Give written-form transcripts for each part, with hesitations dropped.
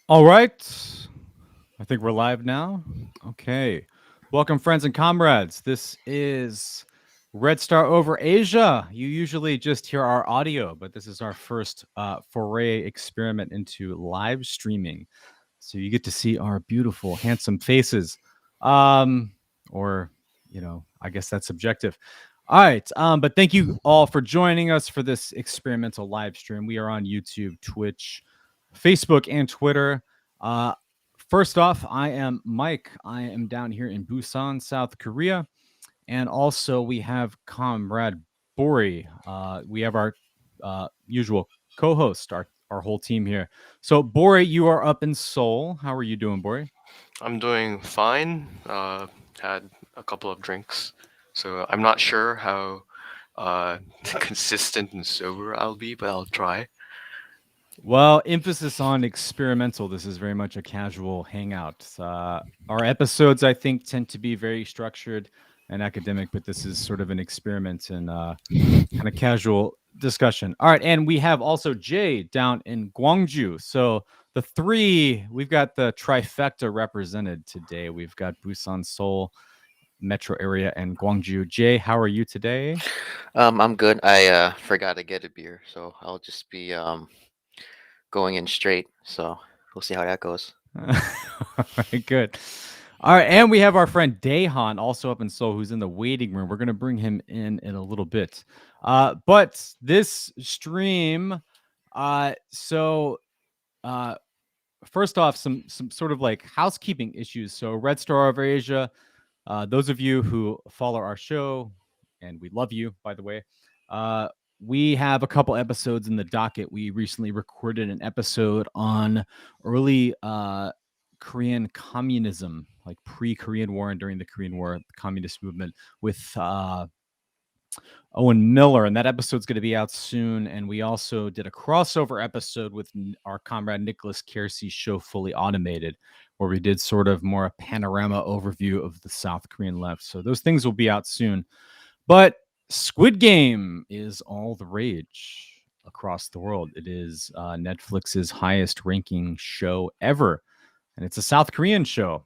All right. I think we're live now. Okay. Welcome, friends and comrades. This is Red Star over Asia. You usually just hear our audio, but this is our first foray experiment into live streaming. So you get to see our beautiful, handsome faces. Um, or, I guess that's subjective. All right. But thank you all for joining us for this experimental live stream. We are on YouTube, Twitch, Facebook, and Twitter. Uh, First off, I am Mike. I am down here in Busan, South Korea. And also, we have Comrade Bori. We have our usual co host, our whole team here. So, Bori, you are up in Seoul. How are you doing, Bori? I'm doing fine. Had a couple of drinks, so I'm not sure how consistent and sober I'll be, but I'll try. Well, emphasis on experimental. This is very much a casual hangout. Our episodes, I think, tend to be very structured and academic, but this is sort of an experiment and kind of casual discussion. All right, and we have also Jay down in Gwangju. So we've got the trifecta represented today. We've got Busan, Seoul, metro area, and Gwangju. Jay, how are you today? I'm good. I forgot to get a beer, so I'll just be going in straight. So we'll see how that goes. All right, good. All right, and we have our friend Daehan also up in Seoul, who's in the waiting room. We're going to bring him in a little bit. But this stream, so uh, first off, some sort of like housekeeping issues. So Red Star of Asia, those of you who follow our show, and we love you, by the way. Uh, we have a couple episodes in the docket. We recently recorded an episode on early Korean communism, like pre-Korean War and during the Korean War, the communist movement, with Owen Miller, and that episode's going to be out soon. And we also did a crossover episode with our comrade Nicholas Kersey's show Fully Automated, where we did sort of more a panorama overview of the South Korean left. So those things will be out soon. But Squid Game is all the rage across the world. It is Netflix's highest ranking show ever, and it's a South Korean show.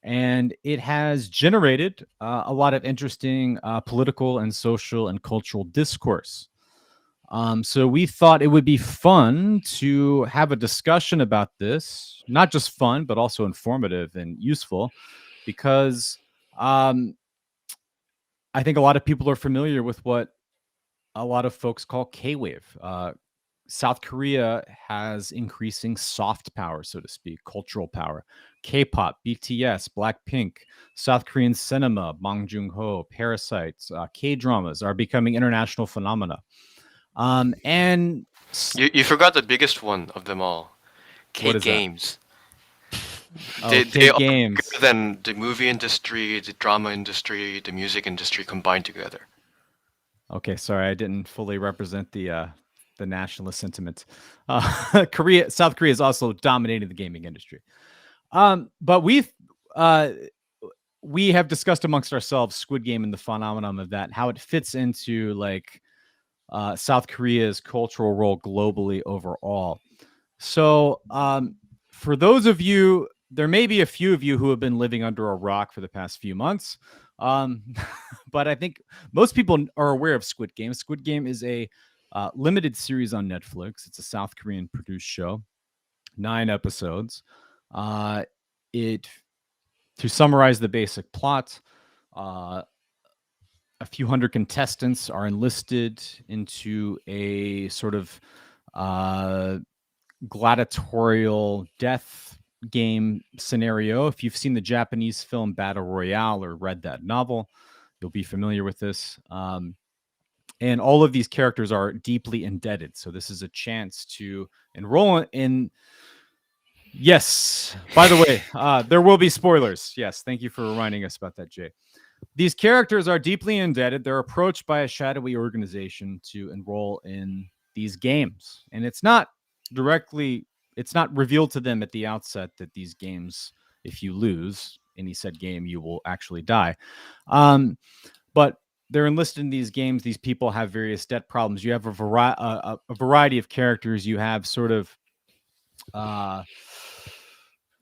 And it has generated a lot of interesting political and social and cultural discourse. So we thought it would be fun to have a discussion about this, not just fun, but also informative and useful, because I think a lot of people are familiar with what a lot of folks call K-wave. South Korea has increasing soft power, so to speak, cultural power. K-pop, BTS, Blackpink, South Korean cinema, Bong Joon-ho, Parasites, K-dramas are becoming international phenomena. And You forgot the biggest one of them all, K what is that? games. Oh, They are K-games. bigger than the movie industry, the drama industry, the music industry combined together. Okay, sorry, I didn't fully represent the nationalist sentiment. South Korea is also dominating the gaming industry. But uh, we have discussed amongst ourselves Squid Game and the phenomenon of that, how it fits into like South Korea's cultural role globally overall. So, for those of you, there may be a few of you who have been living under a rock for the past few months. Um, but I think most people are aware of Squid Game. Squid Game is a limited series on Netflix. It's a South Korean produced show, 9 episodes. It To summarize the basic plot, uh, a few hundred contestants are enlisted into a sort of uh, gladiatorial death game scenario. If you've seen the Japanese film Battle Royale or read that novel, you'll be familiar with this. And all of these characters are deeply indebted. So this is a chance to enroll in. Yes. By the way, there will be spoilers. Yes. Thank you for reminding us about that, Jay. These characters are deeply indebted. They're approached by a shadowy organization to enroll in these games. And it's not revealed to them at the outset that these games, if you lose any said game, you will actually die. But they're enlisted in these games. These people have various debt problems. You have a variety of characters. You have sort of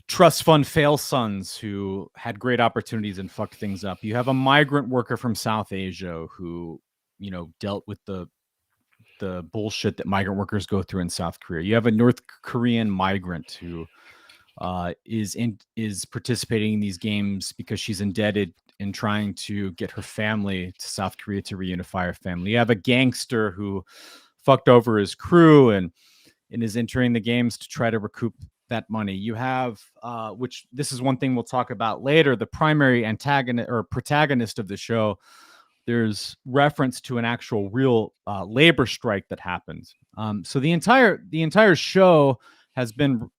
trust fund fail sons who had great opportunities and fucked things up. You have a migrant worker from South Asia who, dealt with the bullshit that migrant workers go through in South Korea. You have a North Korean migrant who is participating in these games because she's indebted and trying to get her family to South Korea to reunify her family. You have a gangster who fucked over his crew and is entering the games to try to recoup that money. You have, which this is one thing we'll talk about later, the primary antagonist or protagonist of the show. There's reference to an actual real labor strike that happened. So the entire show has been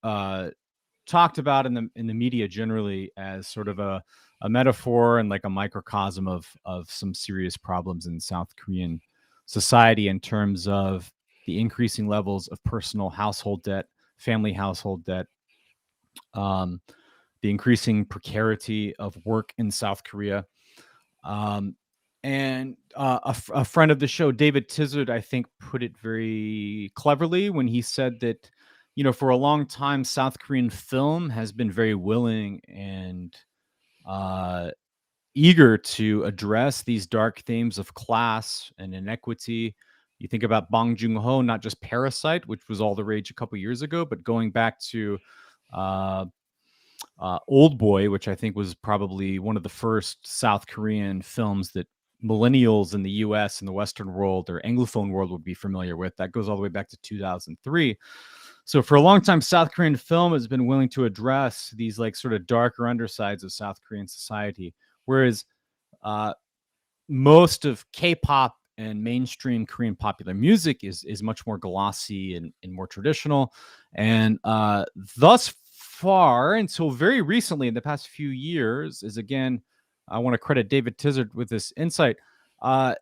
talked about in the media generally as sort of a metaphor and like a microcosm of some serious problems in South Korean society in terms of the increasing levels of personal household debt, family household debt, the increasing precarity of work in South Korea. And a friend of the show, David Tizard, I think, put it very cleverly when he said that, for a long time, South Korean film has been very willing and eager to address these dark themes of class and inequity. You think about Bong Joon-ho, not just Parasite, which was all the rage a couple years ago, but going back to Old Boy, which I think was probably one of the first South Korean films that millennials in the US and the Western world or Anglophone world would be familiar with. That goes all the way back to 2003. So for a long time, South Korean film has been willing to address these like sort of darker undersides of South Korean society, whereas most of K-pop and mainstream Korean popular music is much more glossy and more traditional. And thus far, until very recently, in the past few years, is again, I want to credit David Tizard with this insight. A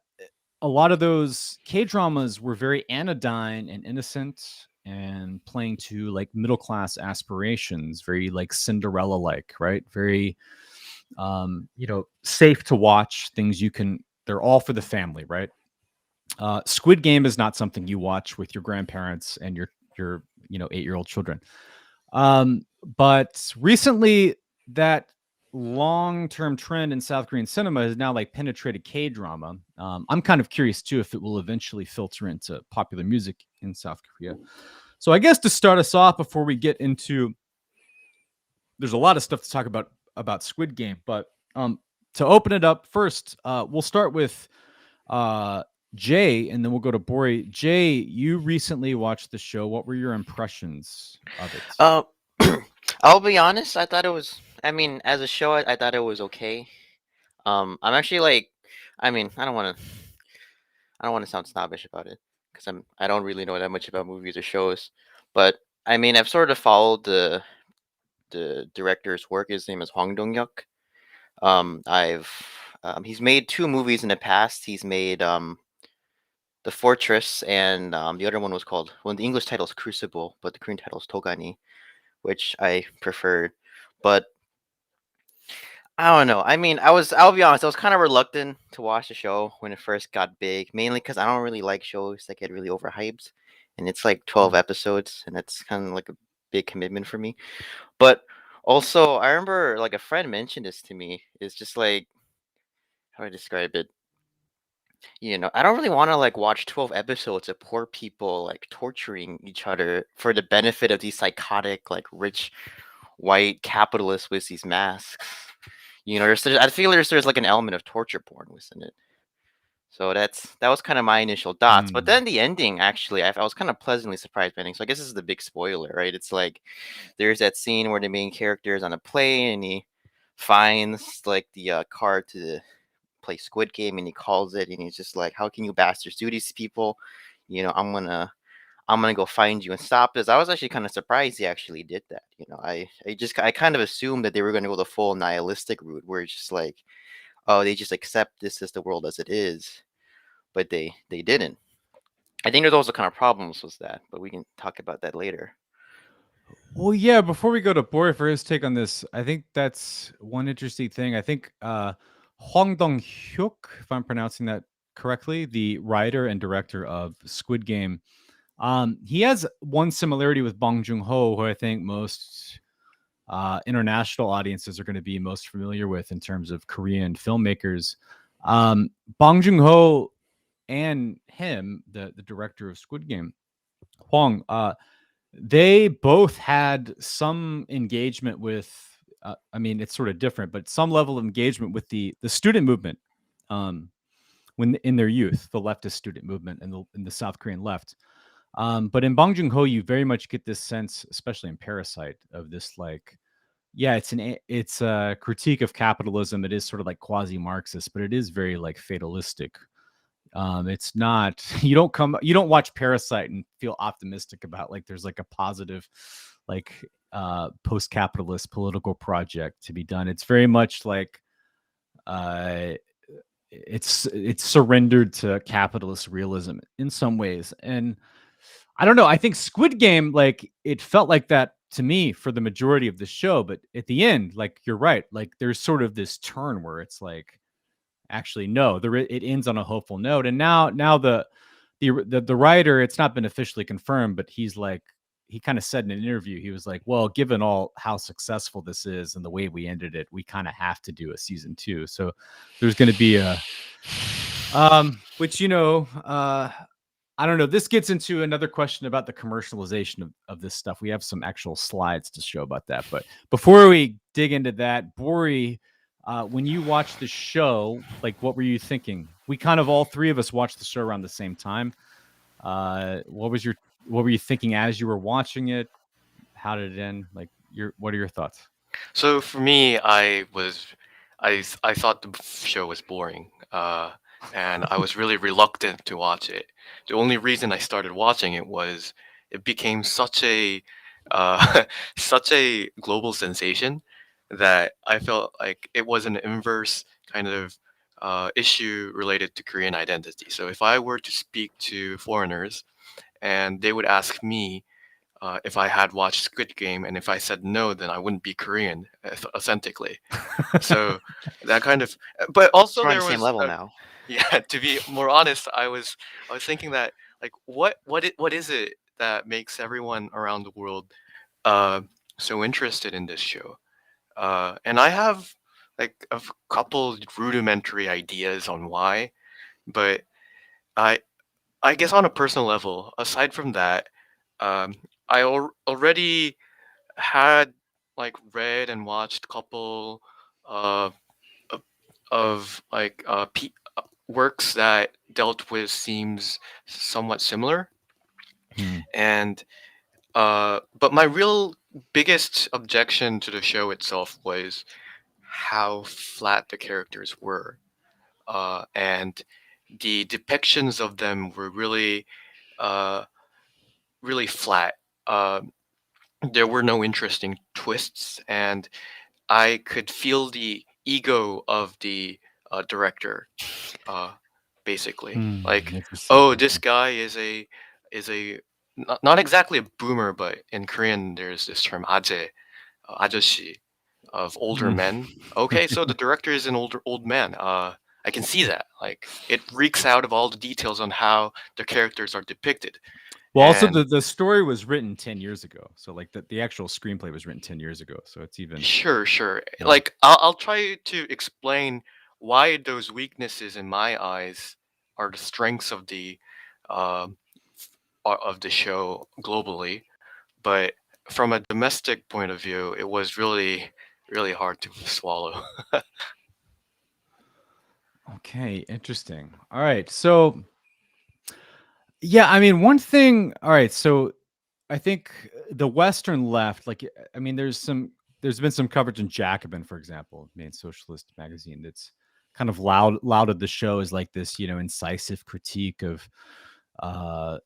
lot of those K-dramas were very anodyne and innocent and playing to like middle class aspirations, very like Cinderella like, right? Very safe to watch, things they're all for the family, right? Squid Game is not something you watch with your grandparents and your 8-year-old children. But recently that long-term trend in South Korean cinema has now like penetrated K-drama. I'm kind of curious too if it will eventually filter into popular music in South Korea. So I guess to start us off before we get into, there's a lot of stuff to talk about Squid Game, but to open it up first, we'll start with Jay, and then we'll go to Bori. Jay, you recently watched the show. What were your impressions of it? I'll be honest. I thought it was. I mean, as a show, I thought it was okay. I'm actually like. I mean, I don't want to sound snobbish about it because I don't really know that much about movies or shows, but I mean, I've sort of followed the director's work. His name is Hwang Dong-hyuk. He's made 2 movies in the past. He's made The Fortress, and the other one was called, well, the English title is Crucible, but the Korean title is Togani, which I preferred. But I don't know. I mean, I'll be honest, I was kind of reluctant to watch the show when it first got big, mainly because I don't really like shows that get really overhyped, and it's like 12 episodes, and that's kind of like a big commitment for me. But also, I remember like a friend mentioned this to me. It's just like, how do I describe it? I don't really want to like watch 12 episodes of poor people like torturing each other for the benefit of these psychotic, like rich white capitalists with these masks. I feel there's like an element of torture porn within it. So that was kind of my initial thoughts. But then the ending, actually, I was kind of pleasantly surprised by the ending. So I guess this is the big spoiler, right? It's like there's that scene where the main character is on a plane and he finds like the card to play Squid Game, and he calls it, and he's just like, "How can you bastards do these people? I'm gonna go find you and stop this." I was actually kind of surprised he actually did that. I kind of assumed that they were gonna go the full nihilistic route, where it's just like, oh, they just accept this as the world as it is, but they didn't. I think there's also kind of problems with that, but we can talk about that later. Well, yeah, before we go to Bori for his take on this, I think that's one interesting thing. I think Hwang Dong-hyuk, if I'm pronouncing that correctly, the writer and director of Squid Game, he has one similarity with Bong Joon-ho, who I think most international audiences are going to be most familiar with in terms of Korean filmmakers. Bong Joon-ho and him, the director of Squid Game, Hwang, they both had some engagement with, I mean, it's sort of different, but some level of engagement with the student movement when in their youth, the leftist student movement in the South Korean left. But in Bong Joon-ho, you very much get this sense, especially in Parasite, of this like, yeah, it's a critique of capitalism. It is sort of like quasi-Marxist, but it is very like fatalistic. It's not you don't watch Parasite and feel optimistic about like there's like a positive like post-capitalist political project to be done. It's very much like uh it's surrendered to capitalist realism in some ways. And I don't know, I think Squid Game, like, it felt like that to me for the majority of the show, but at the end, like, you're right, like there's sort of this turn where it's like, actually no, it ends on a hopeful note. And now the writer, it's not been officially confirmed, but he's like, he kind of said in an interview, he was like, well, given all how successful this is and the way we ended it, we kind of have to do a season 2. So there's going to be a which I don't know. This gets into another question about the commercialization of this stuff. We have some actual slides to show about that. But before we dig into that, Bori, when you watched the show, like, what were you thinking? We kind of all three of us watched the show around the same time. What were you thinking as you were watching it? How did it end? Like, what are your thoughts? So for me, I thought the show was boring, and I was really reluctant to watch it. The only reason I started watching it was it became such a such a global sensation that I felt like it was an inverse kind of issue related to Korean identity. So if I were to speak to foreigners and they would ask me if I had watched Squid Game, and if I said no, then I wouldn't be Korean authentically. So that kind of, but also We're on there the same was, level now. yeah. To be more honest, I was thinking that like what is it that makes everyone around the world uh, so interested in this show? And I have like a couple rudimentary ideas on why, but I I guess on a personal level, aside from that, I already had like read and watched couple uh, of, like works that dealt with themes somewhat similar, and but my real biggest objection to the show itself was how flat the characters were, and the depictions of them were really uh, really flat. There were no interesting twists, and I could feel the ego of the director, uh, basically. Like, Interesting. oh, Okay. this guy is a not exactly a boomer, but in Korean there's this term aje, ajoshi, of older Mm. men. Okay, so the director is an old man. I can see that. Like, it reeks out of all the details on how the characters are depicted. Well, also And the story was written 10 years ago. So like the actual screenplay was written 10 years ago. So it's even, sure. yeah. Like, I'll try to explain why those weaknesses in my eyes are the strengths of um the show globally. But from a domestic point of view, it was really hard to swallow. Okay, interesting. All right. So yeah, I mean, one thing, all right, so I think the Western left, like, I mean, there's been some coverage in Jacobin, for example, main socialist magazine, that's kind of lauded the show as like this, incisive critique of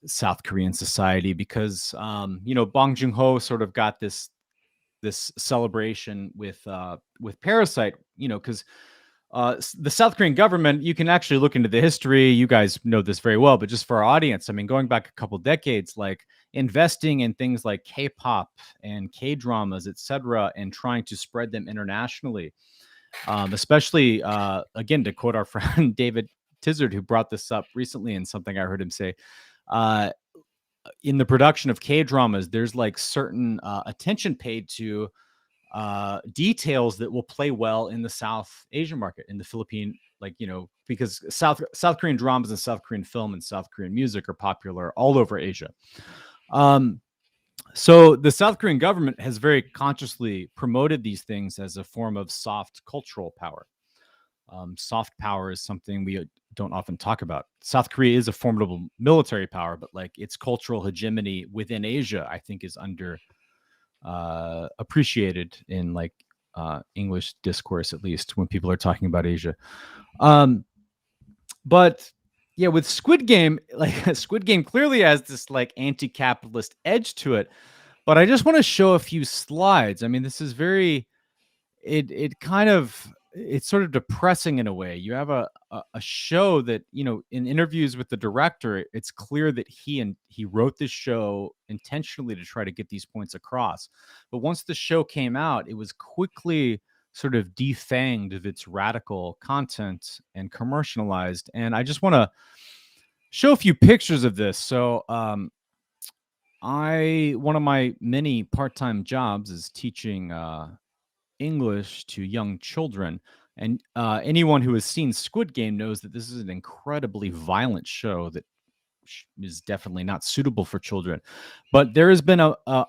South Korean society because Bong Joon-ho sort of got this celebration with Parasite, because the South Korean government, you can actually look into the history. You guys know this very well, but just for our audience, I mean, going back a couple decades, like investing in things like K-pop and K-dramas, etc., and trying to spread them internationally, especially again, to quote our friend David Tizard, who brought this up recently in something I heard him say. Uh, in the production of K-dramas, there's like certain attention paid to details that will play well in the South Asian market, in the Philippine, because South Korean dramas and South Korean film and South Korean music are popular all over Asia. So the South Korean government has very consciously promoted these things as a form of soft cultural power. Soft power is something we don't often talk about. South Korea is a formidable military power, but its cultural hegemony within Asia, I think, is under appreciated in English discourse, at least when people are talking about Asia. But yeah, with Squid Game, Squid Game clearly has this anti-capitalist edge to it. But I just want to show a few slides. I mean, this is it's sort of depressing in a way. You have a show that, in interviews with the director, it's clear that he wrote this show intentionally to try to get these points across. But once the show came out, it was quickly sort of defanged of its radical content and commercialized. And I just want to show a few pictures of this. So, one of my many part-time jobs is teaching English to young children, and anyone who has seen Squid Game knows that this is an incredibly violent show that is definitely not suitable for children. But there has been a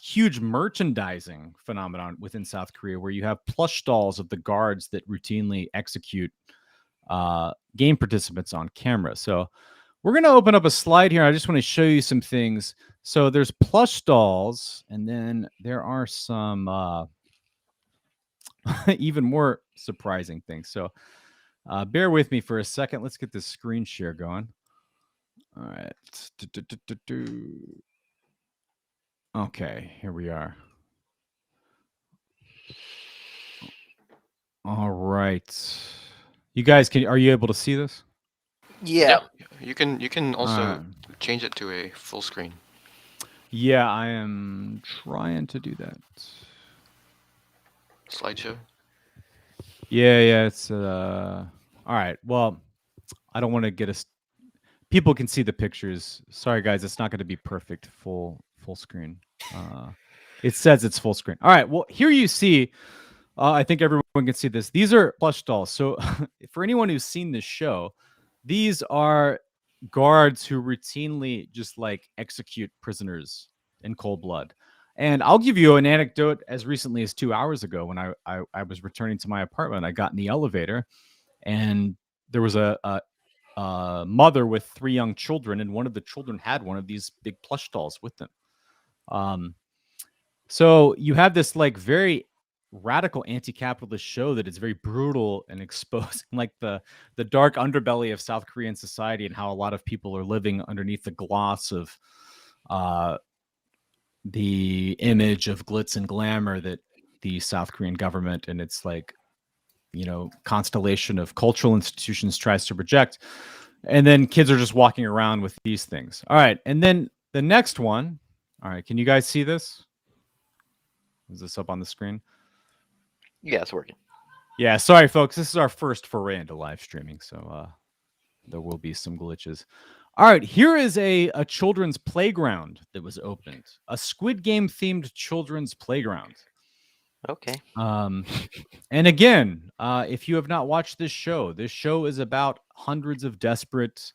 huge merchandising phenomenon within South Korea, where you have plush dolls of the guards that routinely execute game participants on camera. So we're going to open up a slide here. I just want to show you some things. So there's plush dolls, and then there are some even more surprising things. So bear with me for a second. Let's get this screen share going. All right. Okay, here we are. All right. You guys, are you able to see this? Yeah. You can also change it to a full screen. Yeah, I am trying to do that. Slideshow. Yeah, it's all right. Well, I don't want to get us. People can see the pictures. Sorry, guys, it's not going to be perfect full screen. It says it's full screen. All right. Well, here you see. I think everyone can see this. These are plush dolls. So, for anyone who's seen this show, these are guards who routinely just execute prisoners in cold blood. And I'll give you an anecdote. As recently as 2 hours ago, when I was returning to my apartment, I got in the elevator, and there was a mother with 3 young children, and one of the children had one of these big plush dolls with them. So you have this very radical anti-capitalist show that is very brutal and exposing the dark underbelly of South Korean society, and how a lot of people are living underneath the gloss of the image of glitz and glamour that the South Korean government and its constellation of cultural institutions tries to project. And then kids are just walking around with these things. All right. And then the next one. All right. Can you guys see this? Is this up on the screen? Yeah, it's working. Yeah. Sorry, folks. This is our first foray into live streaming. So there will be some glitches. All right. Here is a children's playground that was opened. A Squid Game themed children's playground. Okay. And again, if you have not watched this show is about hundreds of desperate,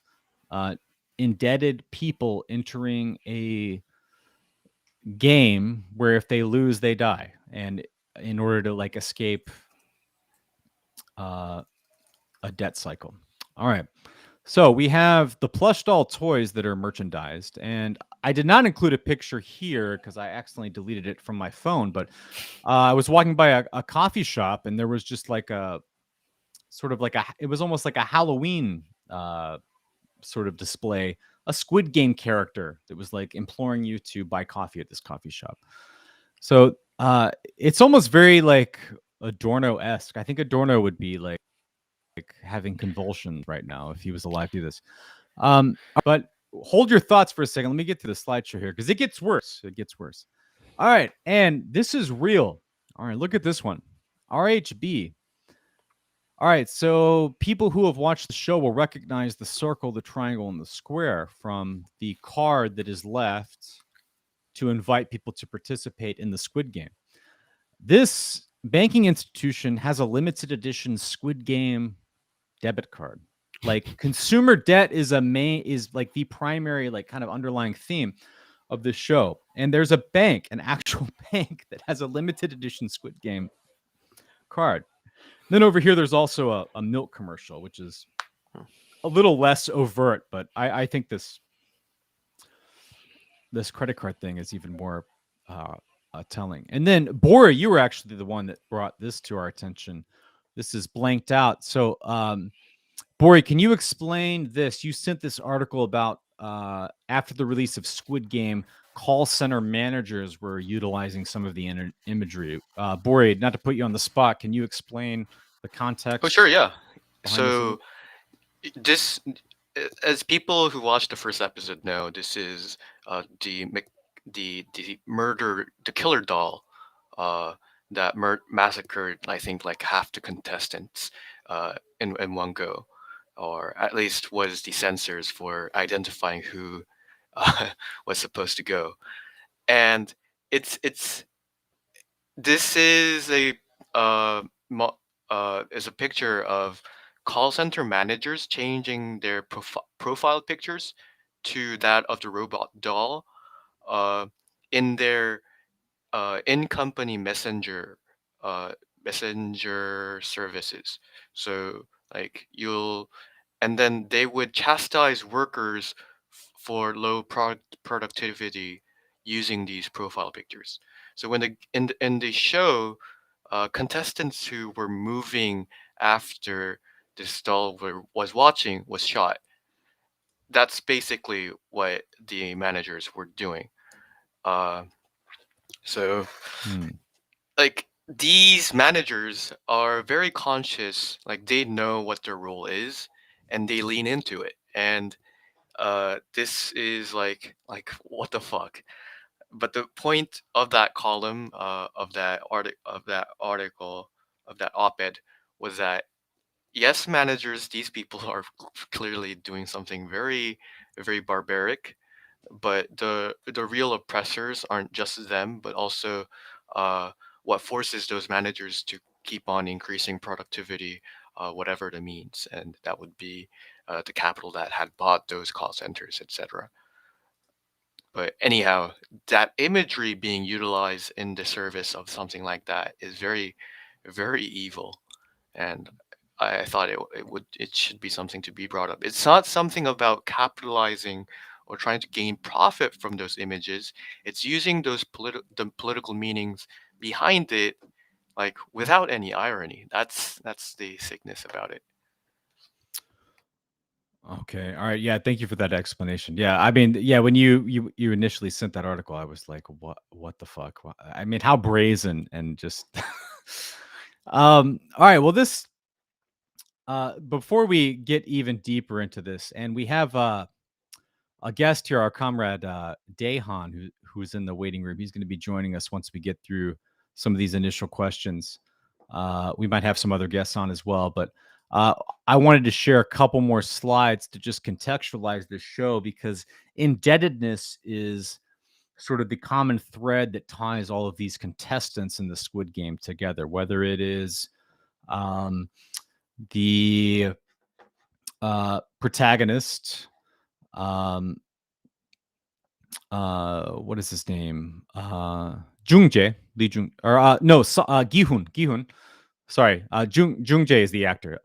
indebted people entering a game where if they lose, they die. And in order to escape a debt cycle. All right. So we have the plush doll toys that are merchandised, and I did not include a picture here because I accidentally deleted it from my phone. But I was walking by a coffee shop, and there was just it was almost like a Halloween sort of display, a Squid Game character that was imploring you to buy coffee at this coffee shop. So it's almost very Adorno-esque. I think Adorno would be having convulsions right now if he was alive to do this. But hold your thoughts for a second. Let me get to the slideshow here because it gets worse. It gets worse. All right. And this is real. All right. Look at this one. RHB. All right. So people who have watched the show will recognize the circle, the triangle, and the square from the card that is left to invite people to participate in the Squid Game. this banking institution has a limited edition Squid Game debit card. Like consumer debt is like the primary like kind of underlying theme of the show. And there's a bank, an actual bank that has a limited edition Squid Game card. Then over here, there's also a milk commercial, which is a little less overt, but I think this credit card thing is even more telling. And then Bora, you were actually the one that brought this to our attention. This is blanked out. So, Bori, can you explain this? You sent this article about after the release of Squid Game, call center managers were utilizing some of the imagery. Bori, not to put you on the spot, can you explain the context? Oh, sure, yeah. behind So this, as people who watched the first episode know, this is the killer doll that massacred, I think, like half the contestants in one go, or at least was the censors for identifying who was supposed to go. And this is a picture of call center managers changing their profile pictures to that of the robot doll in their in-company messenger services. So like and then they would chastise workers for low productivity using these profile pictures. So when in the show, contestants who were moving after this doll was watching was shot. That's basically what the managers were doing. So like these managers are very conscious, like they know what their role is and they lean into it. And this is like what the fuck. But the point of that column of that article of that op-ed was that yes, managers, these people are clearly doing something very very barbaric, but the real oppressors aren't just them, but also what forces those managers to keep on increasing productivity, whatever the means, and that would be the capital that had bought those call centers, etc. But anyhow, that imagery being utilized in the service of something like that is very, very evil, and I thought it should be something to be brought up. It's not something about capitalizing or trying to gain profit from those images. It's using those the political meanings behind it, like without any irony. That's the sickness about it. Okay. All right. Yeah. Thank you for that explanation. Yeah. I mean, yeah. When you initially sent that article, I was like, what the fuck? I mean, how brazen and just. All right. Well, this. Before we get even deeper into this, and we have a guest here, our comrade Daehan, who's in the waiting room. He's going to be joining us once we get through some of these initial questions. We might have some other guests on as well, but I wanted to share a couple more slides to just contextualize this show, because indebtedness is sort of the common thread that ties all of these contestants in the Squid Game together, whether it is the protagonist, what is his name? Jungjae, Lee Jung, or no, Gihun. Sorry, Jungjae is the actor.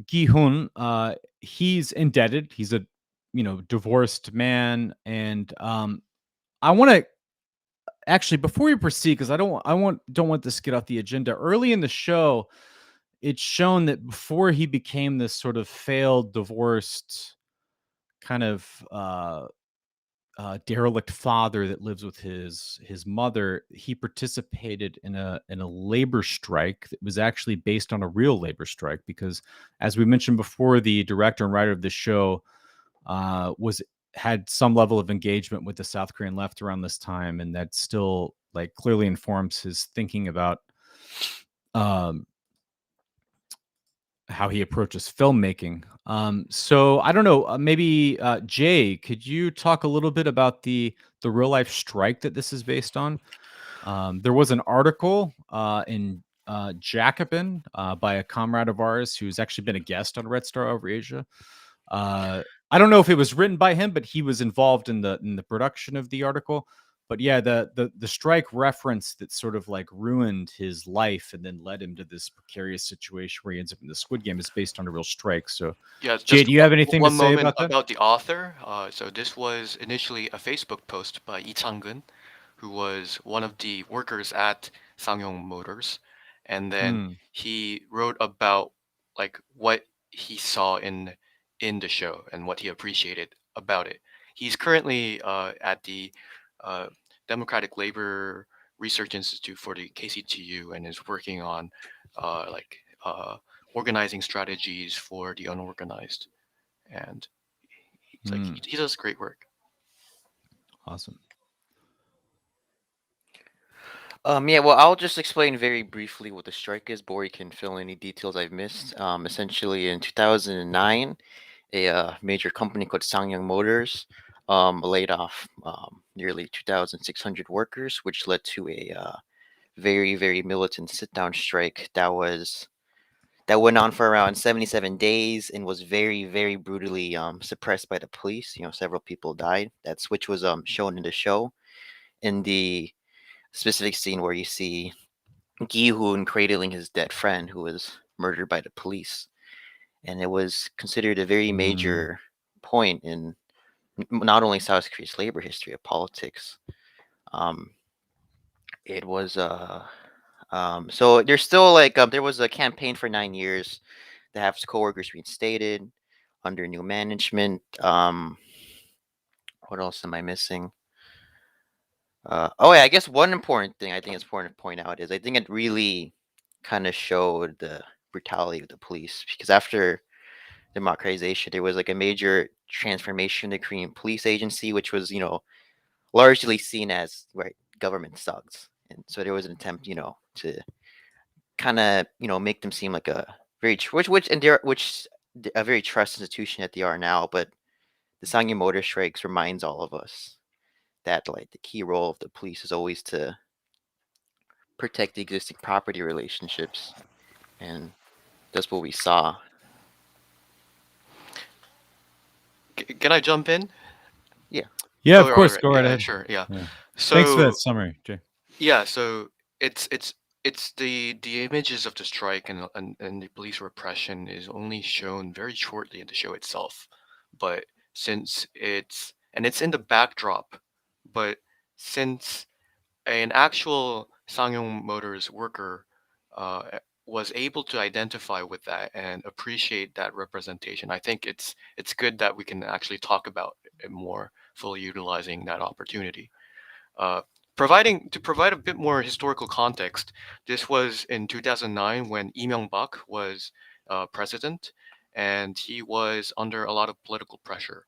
Gihun, he's indebted. He's a divorced man, and I want to actually, before we proceed, because don't want this to get off the agenda. Early in the show, it's shown that before he became this sort of failed divorced kind of derelict father that lives with his mother, he participated in a labor strike that was actually based on a real labor strike, because as we mentioned before, the director and writer of the show had some level of engagement with the South Korean left around this time, and that still like clearly informs his thinking about how he approaches filmmaking. So I don't know, maybe Jay, could you talk a little bit about the real life strike that this is based on? There was an article in Jacobin by a comrade of ours who's actually been a guest on Red Star Over Asia. I don't know if it was written by him, but he was involved in the production of the article. But yeah, the strike reference that sort of like ruined his life and then led him to this precarious situation where he ends up in the Squid Game is based on a real strike. So, Yeah, Jay, just do you have anything to one say moment about that? about the author. So this was initially a Facebook post by Lee Chang-gun, who was one of the workers at Ssangyong Motors, and then Hmm. he wrote about like what he saw in the show and what he appreciated about it. He's currently at the uh, Democratic Labor Research Institute for the KCTU and is working on like organizing strategies for the unorganized. And he's like Hmm. he does great work. Awesome. Yeah, well, I'll just explain very briefly what the strike is. Bori can fill any details I've missed. Essentially, in 2009, a major company called Ssangyong Motors laid off nearly 2,600 workers, which led to a very, very militant sit-down strike that went on for around 77 days and was very, very brutally suppressed by the police. You know, several people died. That's which was shown in the show in the specific scene where you see Gi-hoon cradling his dead friend who was murdered by the police. And it was considered a very Hmm. major point in not only South Korea's labor history of politics. Um, it was so there's still like there was a campaign for 9 years to have coworkers reinstated under new management. What else am I missing? Oh yeah, I guess one important thing I think it's important to point out is I think it really kind of showed the brutality of the police because after democratization, there was like a major transformation in the Korean police agency, which was largely seen as right government thugs, and so there was an attempt to kind of make them seem like a very which and they're which a very trust institution that they are now, but the Sangye motor strikes reminds all of us that like the key role of the police is always to protect the existing property relationships, and that's what we saw. Can I jump in? Yeah. Yeah, of Oh, all course. right. Go right Yeah, ahead. sure. Yeah. Yeah. Thanks for that So summary, Jay. yeah, so it's the images of the strike and the police repression is only shown very shortly in the show itself. But since it's in the backdrop, but since an actual Sangyong Motors worker was able to identify with that and appreciate that representation, I think it's good that we can actually talk about it more, fully utilizing that opportunity. Uh, to provide a bit more historical context, this was in 2009 when Lee Myung-bak was president, and he was under a lot of political pressure.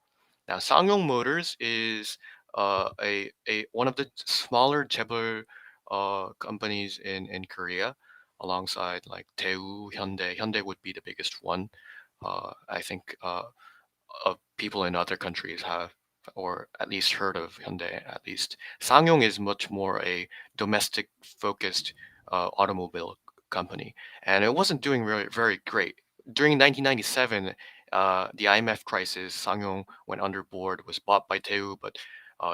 Now, Sangyong Motors is a one of the smaller chaebol companies in Korea, alongside like Daewoo, Hyundai. Hyundai would be the biggest one. I think people in other countries have, or at least heard of Hyundai. At least Sangyong is much more a domestic focused automobile company, and it wasn't doing really very great during 1997. The IMF crisis, Sangyong went underboard, was bought by Daewoo, but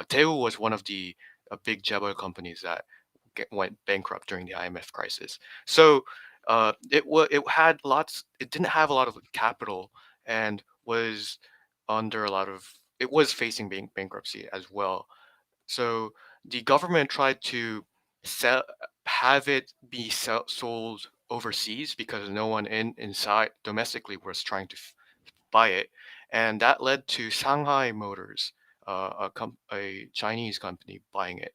Daewoo was one of the big Jebel companies that went bankrupt during the IMF crisis. So it had lots. It didn't have a lot of capital and was under a lot of. It was facing bankruptcy as well. So the government tried to sell, have it be sold overseas because no one inside domestically was trying to buy it, and that led to Shanghai Motors, a Chinese company, buying it.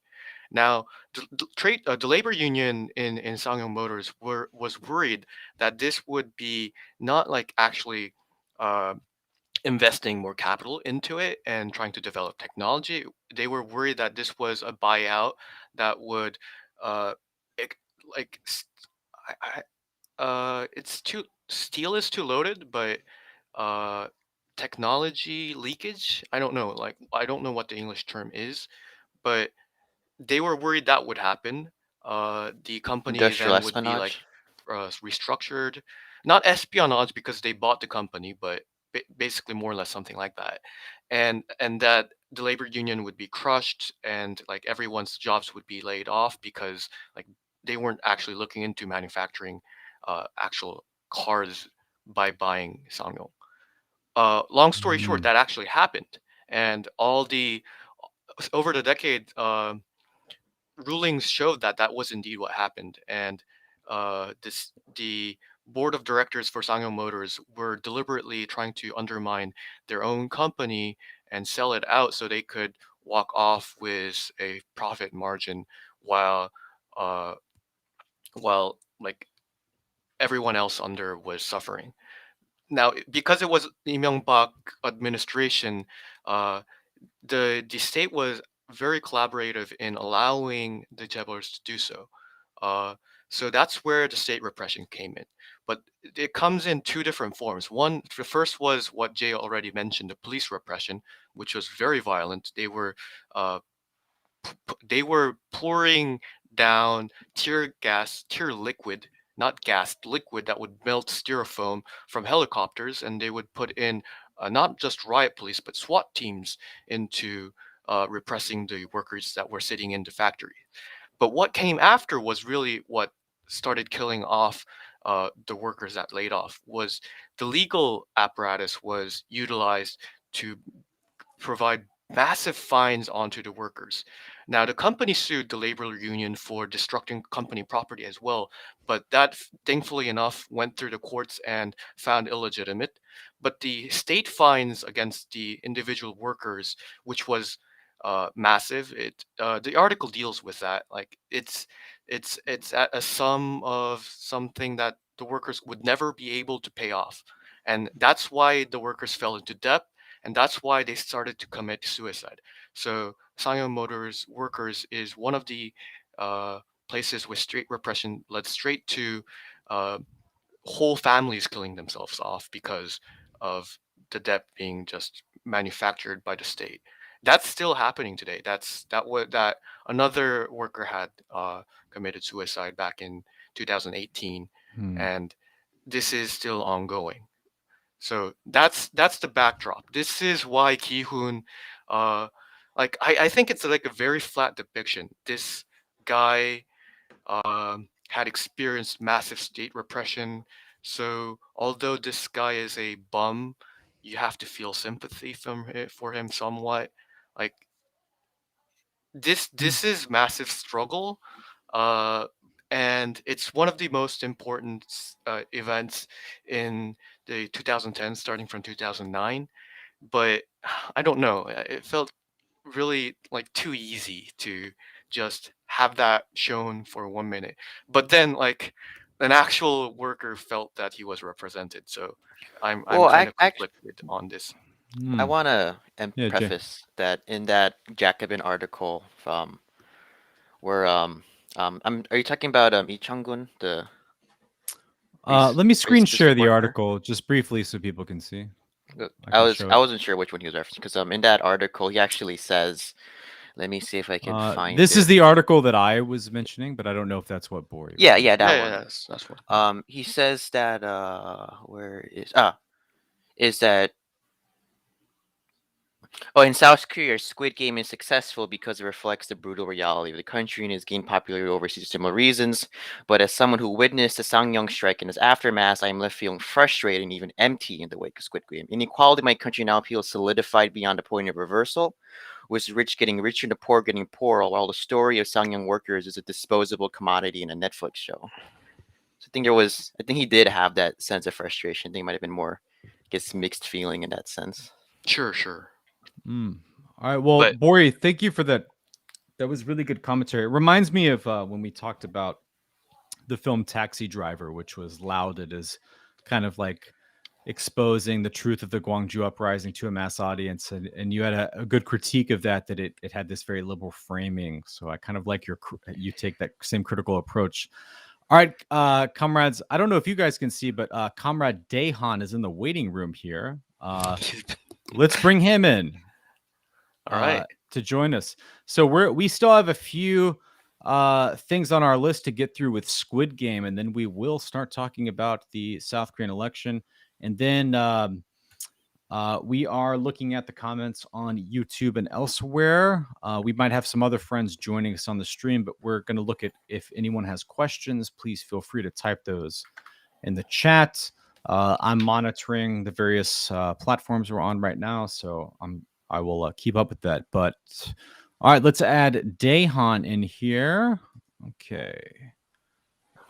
Now, the labor union in Ssangyong Motors was worried that this would be not like actually uh, investing more capital into it and trying to develop technology. They were worried that this was a buyout that would, uh, ec- like, it's too steel is too loaded, but uh, technology leakage. I don't know. Like, I don't know what the English term is, but they were worried that would happen. the company Industrial then would be like espionage. restructured, not espionage because they bought the company, but basically more or less something like that, and that the labor union would be crushed and like everyone's jobs would be laid off because like they weren't actually looking into manufacturing actual cars by buying Ssangyong. Long story short, Mm. that actually happened, and all the over the decade, rulings showed that that was indeed what happened, and the board of directors for Ssangyong Motors were deliberately trying to undermine their own company and sell it out so they could walk off with a profit margin while uh, while like everyone else under was suffering. Now, because it was Lee Myung-bak administration, uh, the state was very collaborative in allowing the jailbirds to do so. Uh, so that's where the state repression came in. But it comes in two different forms. One, the first was what Jay already mentioned, the police repression, which was very violent. Uh, they were pouring down tear gas, tear liquid, not gas, liquid that would melt styrofoam from helicopters, and they would put in not just riot police but SWAT teams into repressing the workers that were sitting in the factory. But what came after was really what started killing off the workers that laid off. Was the legal apparatus was utilized to provide massive fines onto the workers. Now, the company sued the labor union for destructing company property as well, but that, thankfully enough, went through the courts and found illegitimate. But the state fines against the individual workers, which was massive, the article deals with that. Like it's at a sum of something that the workers would never be able to pay off, and that's why the workers fell into debt, and that's why they started to commit suicide. So Ssangyong Motors workers is one of the uh, places where straight repression led straight to uh, whole families killing themselves off because of the debt being just manufactured by the state. That's still happening today. That another worker had committed suicide back in 2018, Hmm. and this is still ongoing. So that's the backdrop. This is why Ki-hoon, uh, like I think it's like a very flat depiction. This guy had experienced massive state repression. So although this guy is a bum, you have to feel sympathy for him somewhat. Like this is massive struggle, uh, and it's one of the most important events in the 2010s, starting from 2009. But I don't know. It felt really like too easy to just have that shown for 1 minute. But then like an actual worker felt that he was represented. So I'm Well, kind I of actually conflicted on this. I Hmm. want to Yeah, Jay. preface that in that Jacobin article where are you talking about Lee Chang-gun, the Let me race screen share specific the worker? article just briefly so people can see. I I can was show I it. wasn't sure which one he was referencing because in that article he actually says, let me see if I can find This is it. the article that I was mentioning, but I don't know if that's what Bori was Yeah, yeah, mentioning. that Yeah, yeah, one. that's what. He says that where is that oh, in South Korea, Squid Game is successful because it reflects the brutal reality of the country and has gained popularity overseas for similar reasons. But as someone who witnessed the Ssangyong strike and its aftermath, I am left feeling frustrated and even empty in the wake of Squid Game. Inequality in my country now feels solidified beyond the point of reversal, with the rich getting richer and the poor getting poorer, while the story of Ssangyong workers is a disposable commodity in a Netflix show. So I think he did have that sense of frustration. I think it might have been more, I guess, mixed feeling in that sense. Sure, sure. Mm. All right. Well, But Bori, thank you for that. That was really good commentary. It reminds me of when we talked about the film Taxi Driver, which was lauded as kind of like exposing the truth of the Gwangju uprising to a mass audience, and you had a good critique of that it had this very liberal framing. So I kind of like you take that same critical approach. All right, comrades, I don't know if you guys can see, but Comrade Daehan is in the waiting room here. Let's bring him in all right. to join us. So we still have a few things on our list to get through with Squid Game, and then we will start talking about the South Korean election, and then we are looking at the comments on YouTube and elsewhere. We might have some other friends joining us on the stream, but we're going to look at if anyone has questions. Please feel free to type those in the chat. I'm monitoring the various platforms we're on right now, so I will keep up with that. But all right, let's add Daehan in here. Okay.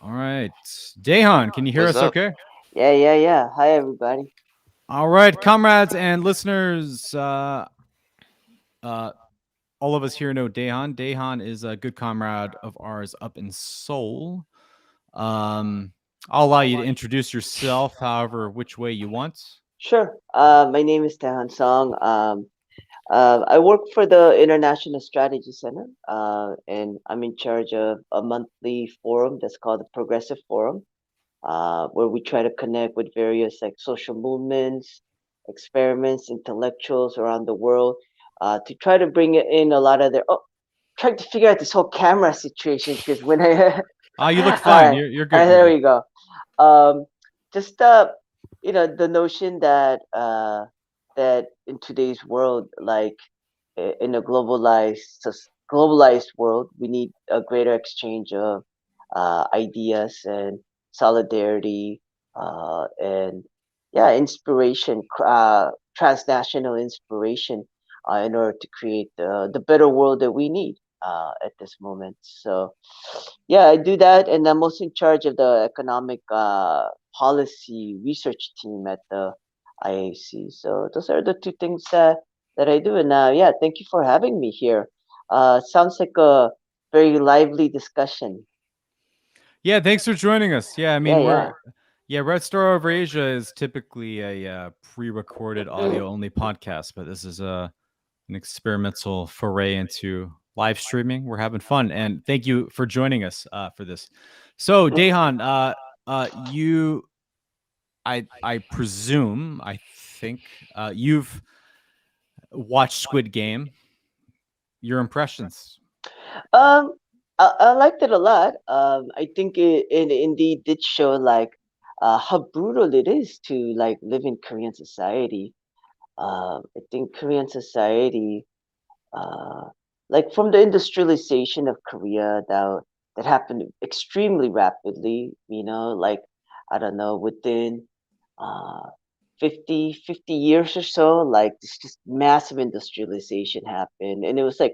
All right, Daehan, can you hear What's us? up? Okay. Yeah. Hi, everybody. All right, comrades and listeners. All of us here know Daehan. Daehan is a good comrade of ours up in Seoul. I'll allow you to introduce yourself, however, which way you want. Sure. My name is Tahan Song. I work for the International Strategy Center, and I'm in charge of a monthly forum that's called the Progressive Forum, where we try to connect with various like social movements, experiments, intellectuals around the world, to try to bring in a lot of their. Oh, trying to figure out this whole camera situation because when I. You look All fine. right, You're all right, good. You're there good. we go. Just the notion that that in today's world, like in a globalized world, we need a greater exchange of ideas and solidarity, and yeah, inspiration, transnational inspiration, in order to create the better world that we need at this moment. So yeah, I do that, and I'm also in charge of the economic policy research team at the IAC. So those are the two things that I do. And yeah, thank you for having me here. Sounds like a very lively discussion. Yeah, thanks for joining us. Yeah, I mean, Yeah. Red Star Over Asia is typically a pre-recorded audio-only podcast, but this is an experimental foray into live streaming. We're having fun, and thank you for joining us for this. So, Daehan, you, I presume, I think you've watched Squid Game. Your impressions? Um, I liked it a lot. I think it indeed did show like how brutal it is to like live in Korean society. I think Korean society, uh, like from the industrialization of Korea that happened extremely rapidly, like I don't know, within uh 50 years or so, like this just massive industrialization happened, and it was like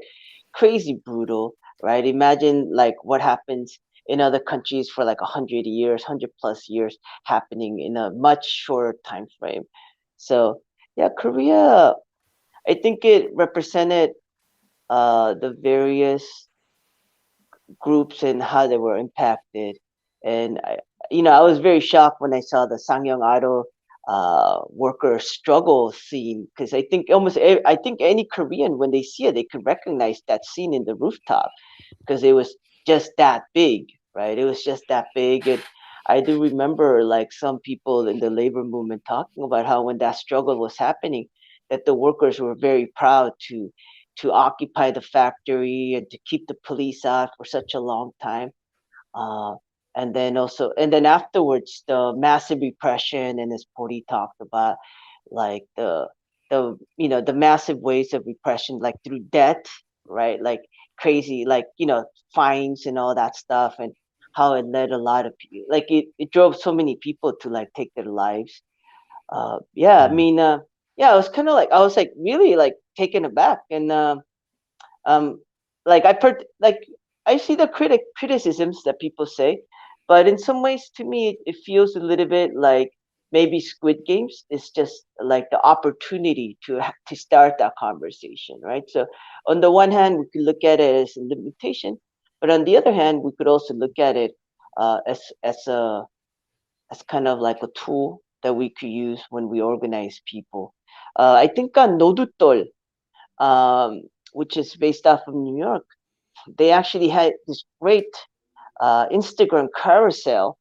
crazy brutal, right? Imagine like what happens in other countries for like 100 years, 100 plus years happening in a much shorter time frame. So yeah, Korea, I think it represented the various groups and how they were impacted. And I was very shocked when I saw the Ssangyong idol worker struggle scene, because I think any Korean, when they see it, they could recognize that scene in the rooftop, because it was just that big, right? It was just that big. And I do remember like some people in the labor movement talking about how when that struggle was happening, that the workers were very proud to occupy the factory and to keep the police out for such a long time. Uh, and then afterwards, the massive repression, and as Pori talked about, like the massive ways of repression, like through debt, right? Like crazy, like fines and all that stuff, and how it led a lot of people, like it drove so many people to like take their lives. Yeah, I Yeah. mean, yeah, I was like really like taken aback, and um like like I see the criticisms that people say, but in some ways to me it feels a little bit like maybe Squid Games is just like the opportunity to start that conversation, right? So on the one hand we could look at it as a limitation, but on the other hand we could also look at it as kind of like a tool that we could use when we organize people. I think on Nodutol, um, which is based off of New York, they actually had this great Instagram carousel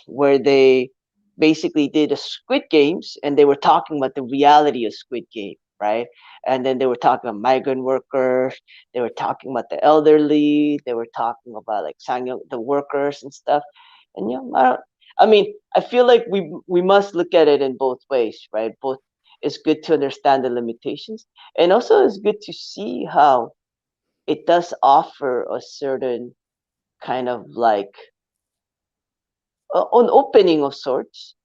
where they basically did a Squid Games, and they were talking about the reality of Squid Game, right? And then they were talking about migrant workers, they were talking about the elderly, they were talking about like Ssangyong, the workers and stuff. And I mean, I feel like we must look at it in both ways, right? Both, it's good to understand the limitations, and also it's good to see how it does offer a certain kind of like an opening of sorts,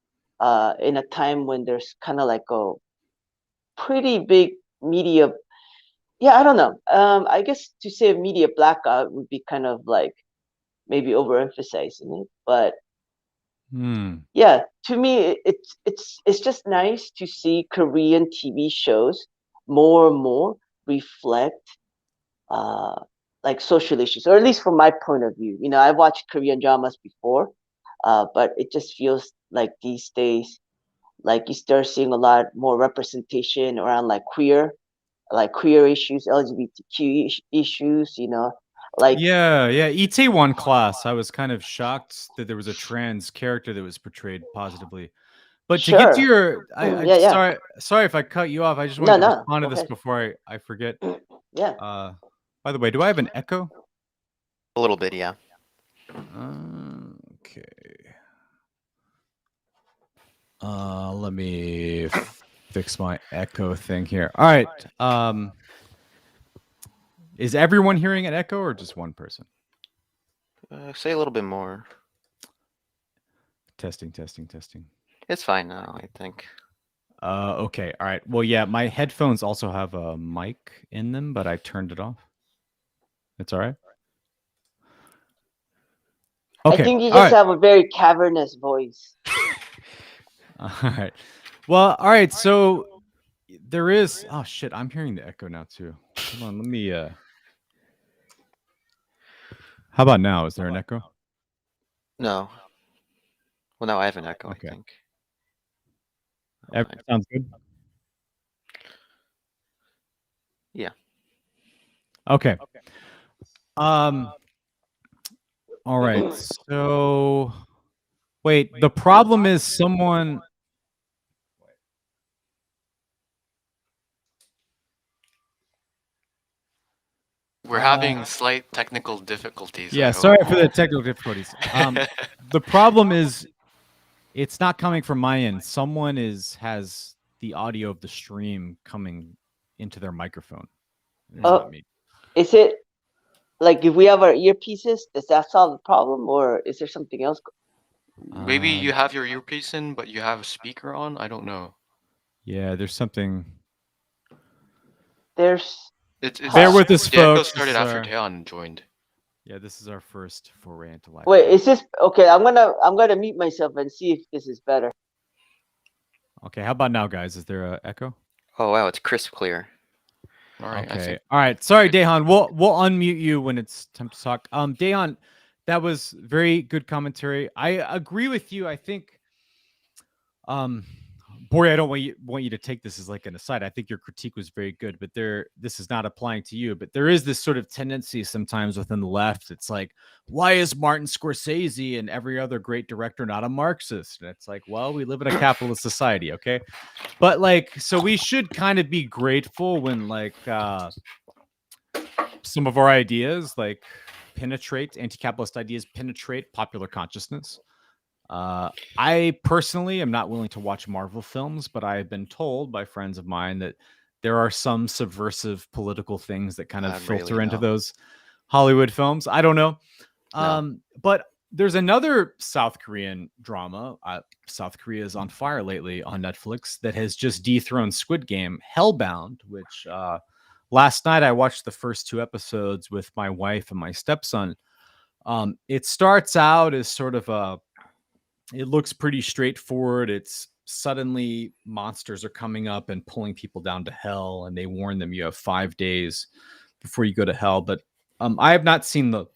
in a time when there's kind of like a pretty big media. Yeah, I don't know. I guess to say a media blackout would be kind of like maybe overemphasizing it, but yeah, to me, it's just nice to see Korean TV shows more and more reflect uh like social issues, or at least from my point of view. I've watched Korean dramas before, but it just feels like these days, like you start seeing a lot more representation around like queer issues, LGBTQ issues. Like Yeah, ET1 class. I was kind of shocked that there was a trans character that was portrayed positively. But to get to sure, your, I yeah. sorry if I cut you off. I just No, wanted to no, respond to go this ahead. before I forget. Yeah. By the way, do I have an echo? A little bit, yeah. Okay. Let me fix my echo thing here. All right. Is everyone hearing an echo or just one person? Say a little bit more. Testing. It's fine now, I think. Okay. All right. Well, yeah, my headphones also have a mic in them, but I turned it off. It's all right. Okay. I think you just have a very cavernous voice. All right. Well, all right. So there is. Oh shit! I'm hearing the echo now too. Hold on. Let me. How about now? Is there an echo? No. Well, now I have an echo, Okay. I think. Everything sounds good. Yeah. Okay. All right. So wait, the problem is someone. We're having slight technical difficulties. Yeah, I hope. sorry for the technical difficulties. The problem is it's not coming from my end. Someone has the audio of the stream coming into their microphone. It's not me. Is it like if we have our earpieces, does that solve the problem, or is there something else? Maybe you have your earpiece in, but you have a speaker on. I don't know. Yeah, there's something. There's. Bear with us, The echo folks. started after Taeyeon joined. Yeah, this is our first foray into live. Wait, is this okay? I'm gonna mute myself and see if this is better. Okay, how about now, guys? Is there an echo? Oh wow, it's crisp clear. All right. Okay. All right. Sorry, Daehan. We'll unmute you when it's time to talk. Daehan, that was very good commentary. I agree with you. I think, Bori, I don't want you to take this as like an aside. I think your critique was very good, but this is not applying to you. But there is this sort of tendency sometimes within the left. It's like, why is Martin Scorsese and every other great director not a Marxist? And it's like, well, we live in a capitalist society, okay? But like, so we should kind of be grateful when like some of our ideas like anti-capitalist ideas penetrate popular consciousness. I personally am not willing to watch Marvel films, but I have been told by friends of mine that there are some subversive political things that kind of filter into those Hollywood films. I don't know. But there's another South Korean drama. South Korea is on fire lately on Netflix that has just dethroned Squid Game, Hellbound, which last night I watched the first 2 episodes with my wife and my stepson. It starts out as sort of it looks pretty straightforward. It's suddenly monsters are coming up and pulling people down to hell, and they warn them you have 5 days before you go to hell. But I have not seen the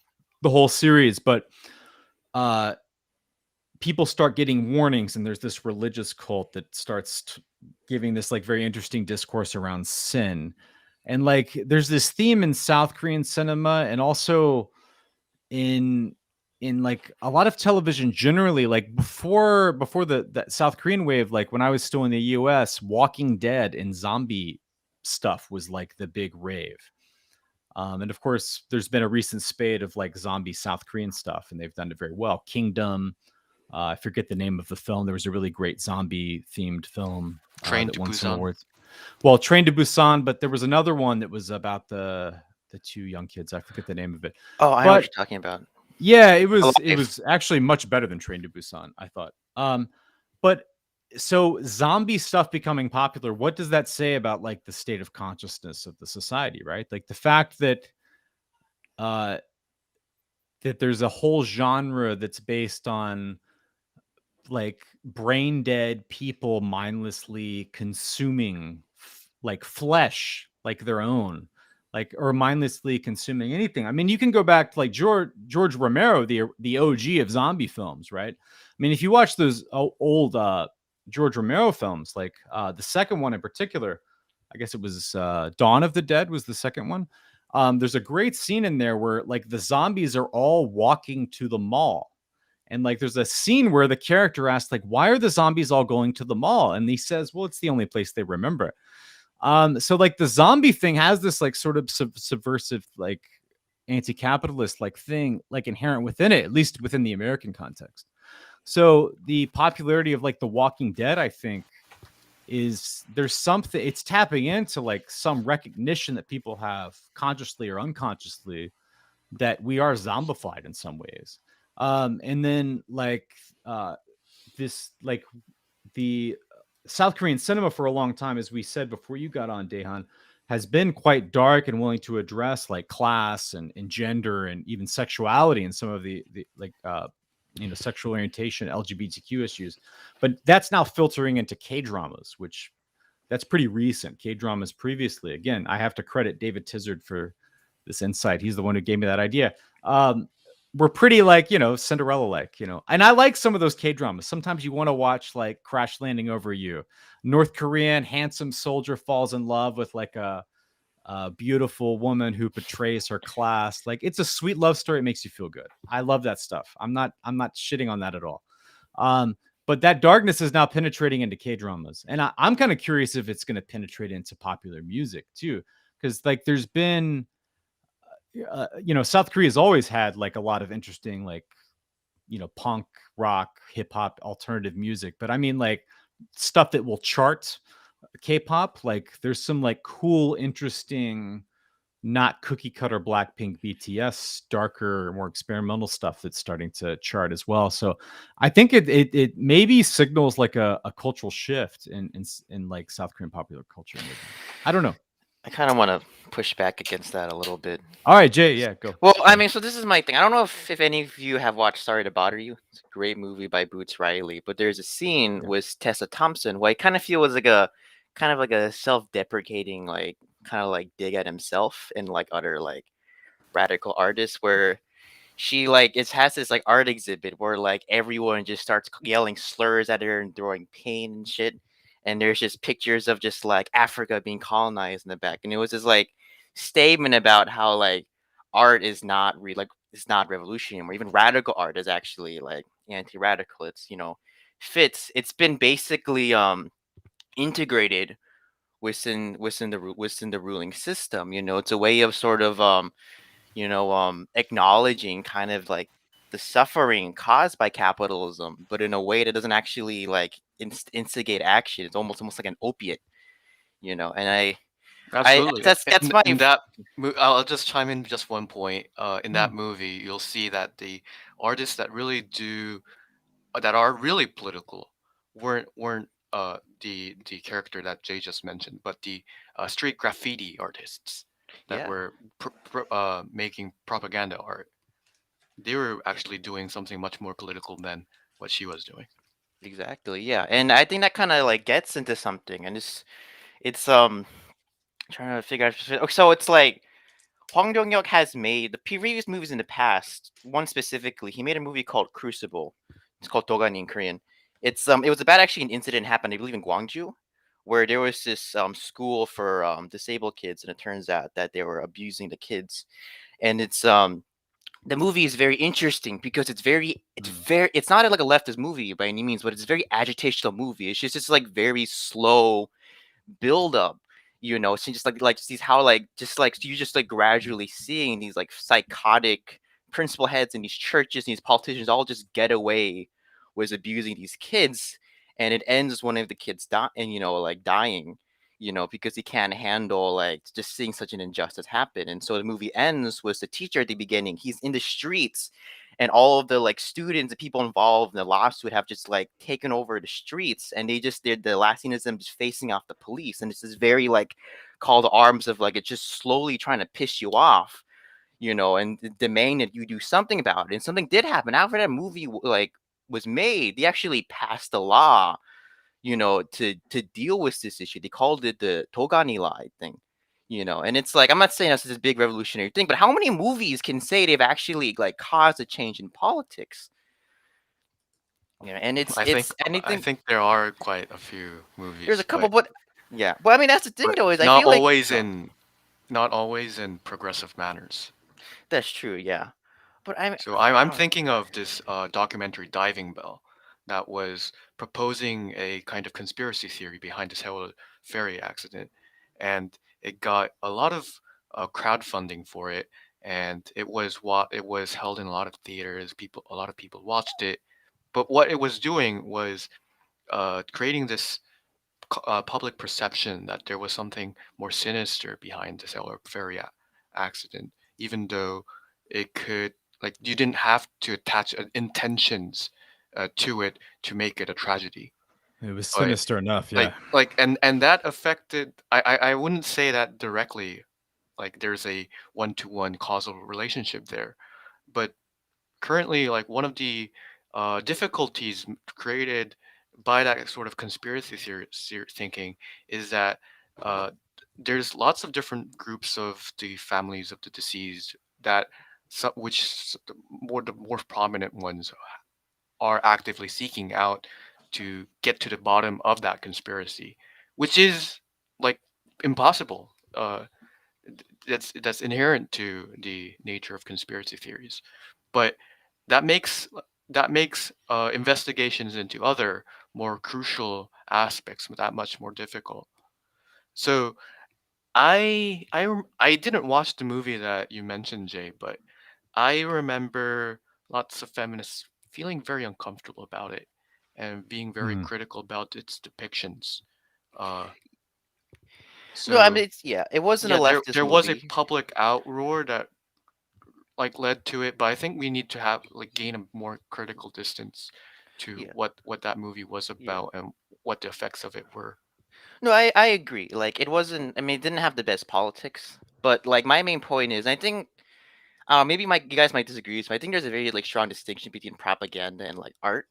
whole series, but people start getting warnings, and there's this religious cult that starts giving this like very interesting discourse around sin. And like there's this theme in South Korean cinema and also in like a lot of television generally, like before the South Korean wave, like when I was still in the US, Walking Dead and zombie stuff was like the big rave. And of course, there's been a recent spate of like zombie South Korean stuff, and they've done it very well. Kingdom, I forget the name of the film. There was a really great zombie themed film Train that to won some Busan. awards. Well, Train to Busan, but there was another one that was about the two young kids. I forget the name of it. Oh, I know what But you're talking about. yeah, it was Alive. actually much better than Train to Busan, I thought. But so zombie stuff becoming popular, what does that say about like the state of consciousness of the society, right? Like the fact that uh that there's a whole genre that's based on like brain dead people mindlessly consuming like flesh like their own, like, or mindlessly consuming anything. I mean, you can go back to like George Romero, the OG of zombie films, right? I mean, if you watch those old George Romero films, like the second one in particular, I guess it was Dawn of the Dead was the second one. There's a great scene in there where like the zombies are all walking to the mall. And like, there's a scene where the character asks, like, why are the zombies all going to the mall? And he says, well, it's the only place they remember. So like the zombie thing has this like sort of subversive, like anti-capitalist like thing, like inherent within it, at least within the American context. So the popularity of like The Walking Dead, I think, is there's something, it's tapping into like some recognition that people have consciously or unconsciously that we are zombified in some ways. And then like this, like the South Korean cinema for a long time, as we said before you got on, Daehan, has been quite dark and willing to address like class and gender and even sexuality and some of the like sexual orientation, LGBTQ issues. But that's now filtering into K-dramas, which that's pretty recent. K-dramas previously, again, I have to credit David Tizard for this insight. He's the one who gave me that idea. We're pretty like, Cinderella like, and I like some of those K-dramas. Sometimes you want to watch like Crash Landing Over You. North Korean handsome soldier falls in love with like a beautiful woman who betrays her class. Like, it's a sweet love story. It makes you feel good. I love that stuff. I'm not shitting on that at all. But that darkness is now penetrating into K-dramas. And I'm kind of curious if it's going to penetrate into popular music too. Because like there's been South Korea's always had like a lot of interesting, like, punk, rock, hip hop, alternative music. But I mean, like stuff that will chart K-pop. Like there's some like cool, interesting, not cookie cutter Blackpink, BTS, darker, more experimental stuff that's starting to chart as well. So I think it maybe signals like a cultural shift in like South Korean popular culture. Maybe. I don't know. I kind of want to push back against that a little bit. All right, Jay. Yeah, go. Well, I mean, so this is my thing. I don't know if any of you have watched Sorry to Bother You. It's a great movie by Boots Riley. But there's a scene with Tessa Thompson where I kind of feel was like a kind of like a self-deprecating, like kind of like dig at himself and like other like radical artists where she like has this like art exhibit where like everyone just starts yelling slurs at her and throwing pain and shit. And there's just pictures of just like Africa being colonized in the back. And it was this like statement about how like art is not it's not revolutionary, or even radical art is actually like anti-radical. It's fits. It's been basically integrated within the ruling system. It's a way of sort of acknowledging kind of like the suffering caused by capitalism, but in a way that doesn't actually like instigate action. It's almost like an opiate, and Absolutely. that's my in that I'll just chime in just one point. In that movie, you'll see that the artists that are really political weren't the character that Jay just mentioned, but the street graffiti artists that were making propaganda art. They were actually doing something much more political than what she was doing. Exactly, yeah. And I think that kind of like gets into something, and it's trying to figure out. So it's like Hwang Dong-hyuk has made the previous movies in the past. One specifically, he made a movie called Crucible. It's called Dogani in Korean. It was about actually an incident happened, I believe, in Gwangju, where there was this school for disabled kids, and it turns out that they were abusing the kids. And it's the movie is very interesting because it's not like a leftist movie by any means, but it's a very agitational movie. It's just like very slow build up. So just these how you just like gradually seeing these like psychotic principal heads in these churches and these politicians all just get away with abusing these kids, and it ends with one of the kids dying, because he can't handle like just seeing such an injustice happen. And so the movie ends with the teacher at the beginning. He's in the streets, and all of the like students and people involved in the lawsuit have just like taken over the streets, and they just did the last scene is them just facing off the police, and it's this very like call to arms of like it's just slowly trying to piss you off, and demand that you do something about it. And something did happen after that movie like was made. They actually passed a law, to deal with this issue. They called it the Togani law, I think. And it's like I'm not saying that's this big revolutionary thing, but how many movies can say they've actually like caused a change in politics? And it's I it's think anything. there are quite a few There's a movies, couple, but yeah, but I mean that's the thing though, is I not feel like always in progressive manners. that's true, yeah. But I So I'm don't thinking of this documentary Diving Bell that was proposing a kind of conspiracy theory behind the Seoul ferry accident, and it got a lot of crowdfunding for it, and it was held in a lot of theaters. A lot of people watched it, but what it was doing was creating this public perception that there was something more sinister behind the Seoul ferry accident, even though it could, like, you didn't have to attach intentions to it to make it a tragedy. It was But sinister enough, yeah. and that affected. I wouldn't say that directly. Like there's a one-to-one causal relationship there, but currently, like one of the difficulties created by that sort of conspiracy theory thinking is that uh, there's lots of different groups of the families of the deceased that the more prominent ones are actively seeking out to get to the bottom of that conspiracy, which is like impossible. That's inherent to the nature of conspiracy theories, but that makes investigations into other more crucial aspects that much more difficult. So I didn't watch the movie that you mentioned, Jay, but I remember lots of feminists feeling very uncomfortable about it and being very Hmm. critical about its depictions. Uh, no, I so mean it wasn't a yeah, leftist there was a movie. public outroar that like led to it, but I think we need to have like gain a more critical distance to Yeah. what that movie was Yeah. about and what the effects of it were. No, I agree. Like it wasn't. I mean, it didn't have the best politics. But like my main point is, I think maybe you guys might disagree. So I think there's a very like strong distinction between propaganda and like art.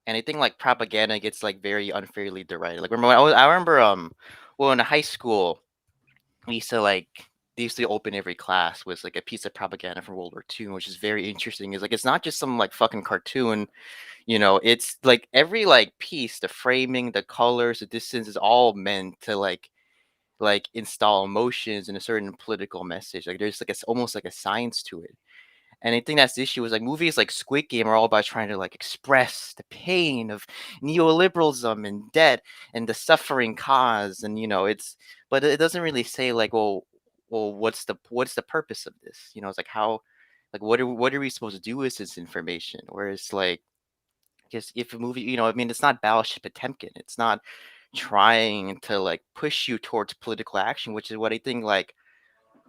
And I think like propaganda gets like very unfairly derided. Like remember, I remember well in high school we used to like they used to open every class with like a piece of propaganda from World War II, which is very interesting. Is like it's not just some like fucking cartoon. It's like every like piece, the framing, the colors, the distance is all meant to like install emotions in a certain political message. Like there's like it's almost like a science to it. And I think that's the issue is like movies like Squid Game are all about trying to like express the pain of neoliberalism and debt and the suffering caused. And but it doesn't really say like, well, what's the purpose of this? It's like how, like what are we supposed to do with this information? Whereas like, because if a movie, I mean, it's not Battleship Potemkin. It's not trying to like push you towards political action, which is what I think like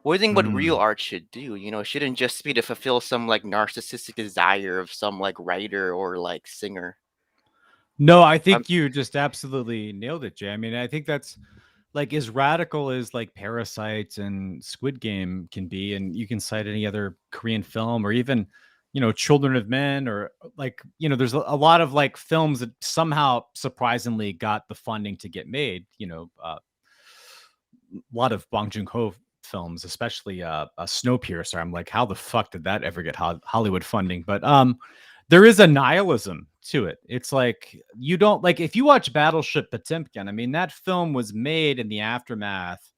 what real Hmm. art should do. It shouldn't just be to fulfill some like narcissistic desire of some like writer or like singer. No, I I'm think you just absolutely nailed it, Jay. I mean, I think that's like as radical as like Parasite and Squid Game can be, and you can cite any other Korean film or even, Children of Men or like, there's a lot of like films that somehow surprisingly got the funding to get made. A lot of Bong Joon-ho films, especially Snowpiercer. I'm like, how the fuck did that ever get Hollywood funding? But there is a nihilism to it. It's like you don't like if you watch Battleship Potemkin. I mean, that film was made in the aftermath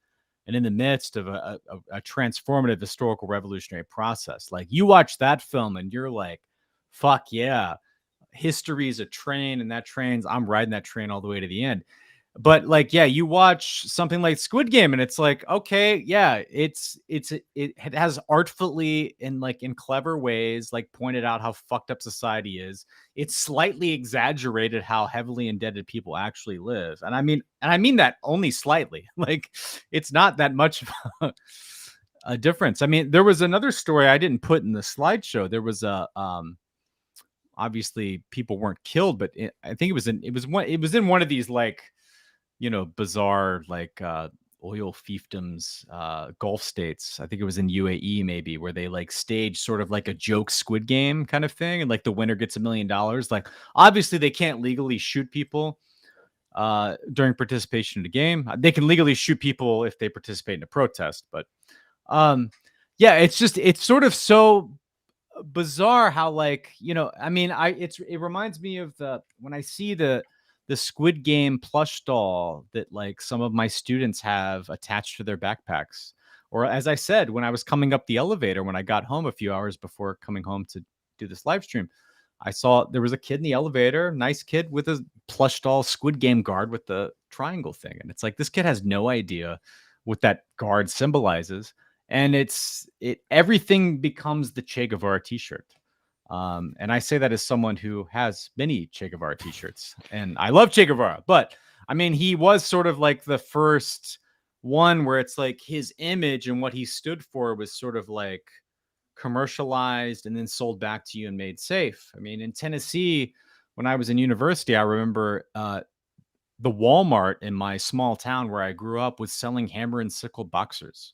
and in the midst of a transformative historical revolutionary process. Like you watch that film and you're like, fuck yeah, history is a train, and that train's I'm riding that train all the way to the end. But like, yeah, you watch something like Squid Game and it's like, okay, yeah, it has artfully in clever ways like pointed out how fucked up society is. It's slightly exaggerated how heavily indebted people actually live. And I mean that only slightly. Like, it's not that much of a difference. I mean, there was another story I didn't put in the slideshow. There was a obviously people weren't killed, but I think it was in one of these like, bizarre like oil fiefdoms, Gulf states. I think it was in UAE maybe, where they like stage sort of like a joke Squid Game kind of thing, and like the winner gets $1 million. Like, obviously they can't legally shoot people during participation in the game. They can legally shoot people if they participate in a protest, but um yeah, it's sort of so bizarre how, like, I mean, it reminds me of the when I see the Squid Game plush doll that like some of my students have attached to their backpacks. Or as I said, when I was coming up the elevator, when I got home a few hours before coming home to do this live stream, I saw there was a kid in the elevator, nice kid with a plush doll Squid Game guard with the triangle thing. And it's like, this kid has no idea what that guard symbolizes. And it everything becomes the Che Guevara t-shirt. And I say that as someone who has many Che Guevara t-shirts, and I love Che Guevara, but I mean, he was sort of like the first one where it's like his image and what he stood for was sort of like commercialized and then sold back to you and made safe. I mean, in Tennessee, when I was in university, I remember the Walmart in my small town where I grew up was selling hammer and sickle boxers.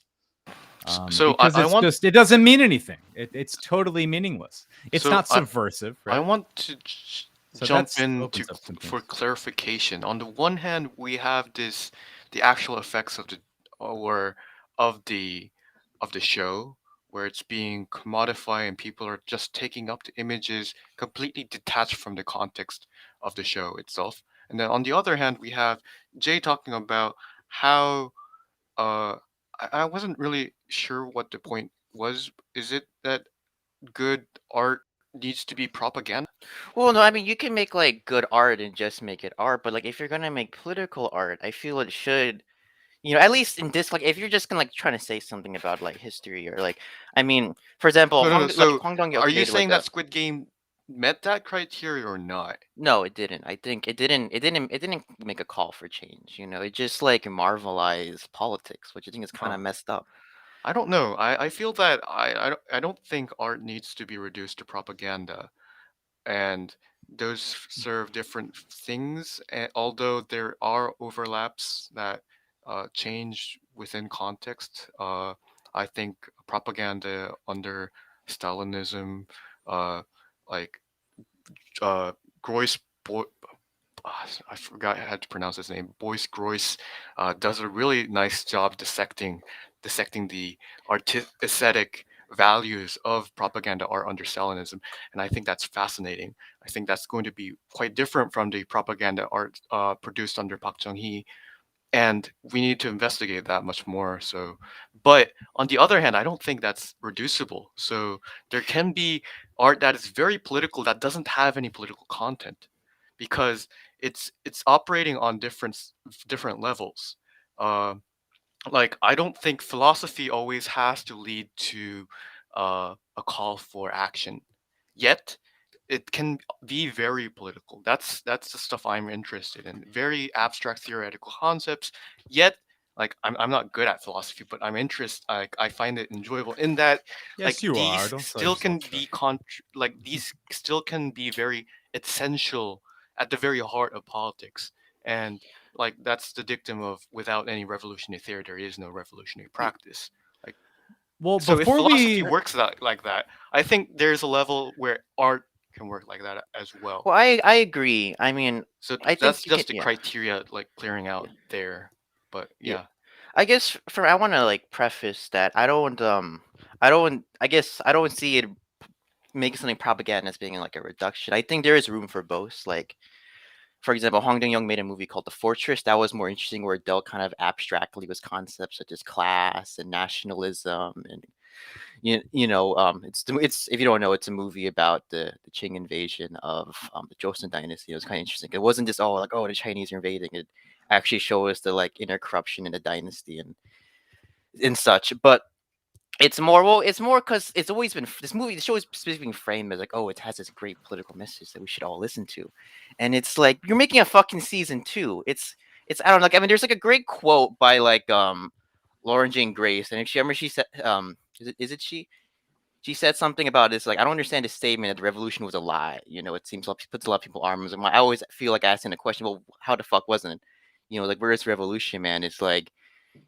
So Because I it's want just, it doesn't mean anything. It's totally meaningless. It's so not I subversive, I right? want to So jump that's in opens up some for things. clarification. On the one hand, we have the actual effects of or of the of the show, where it's being commodified and people are just taking up the images completely detached from the context of the show itself. And then on the other hand, we have Jay talking about how uh I wasn't really sure what the point was. Is it that good art needs to be propaganda? Well, no, I mean you can make like good art and just make it art, but like if you're gonna make political art, I feel it should, at least in this, like if you're just gonna like trying to say something about like history or like, I mean, for example, No, no, no. Like So, Hong Dong are you made like saying a. that Squid Game met that criteria or not? No, it didn't. I think it didn't. It didn't make a call for change. It just like marvelized politics, which I think is kind Huh. of messed up. I don't know. I feel that I don't think art needs to be reduced to propaganda, and those serve different things. And although there are overlaps that change within context, I think propaganda under Stalinism, uh, like Groys I forgot how to pronounce his name. Boyce Groys does a really nice job dissecting the aesthetic values of propaganda art under Stalinism, and I think that's fascinating. I think that's going to be quite different from the propaganda art produced under Park Chung-hee, and we need to investigate that much more. So, but on the other hand, I don't think that's reducible. So there can be art that is very political that doesn't have any political content, because it's operating on different levels. Uh, like, I don't think philosophy always has to lead to a call for action. Yet it can be very political. That's the stuff I'm interested in. Very abstract theoretical concepts. Yet, like, I'm not good at philosophy, but I find it enjoyable in that, like, Yes, you are. these Don't sell still can yourself short. be like these still can be very essential at the very heart of politics. And like, that's the dictum of, without any revolutionary theory there is no revolutionary practice. Like, Well, so if before philosophy we works like that, I think there's a level where art can work like that as well. Well, I agree. I mean, So I think that's you can. just the Yeah, criteria, like, clearing yeah, out there. But yeah. yeah. I guess for I want to like preface that I guess I don't see it making something propaganda as being like a reduction. I think there is room for both. Like, for example, Hong Dong-young made a movie called The Fortress. That was more interesting, where it dealt kind of abstractly with concepts such as class and nationalism and It's if you don't know, it's a movie about the Qing invasion of the Joseon dynasty. It was kind of interesting. It wasn't just all like, oh, the Chinese are invading. It actually shows the like inner corruption in the dynasty and such. But it's more because it's always been the show is specifically framed as like, oh, it has this great political message that we should all listen to, and it's like you're making a fucking season 2. It's I don't know, like, I mean, there's like a great quote by like Lauren Jane Grace, and she, I remember she said is it she said something about this, like, I don't understand the statement that the revolution was a lie. It seems like puts a lot of people arms, and I always feel like asking the question, well, how the fuck wasn't it? Like, where is revolution, man? It's like,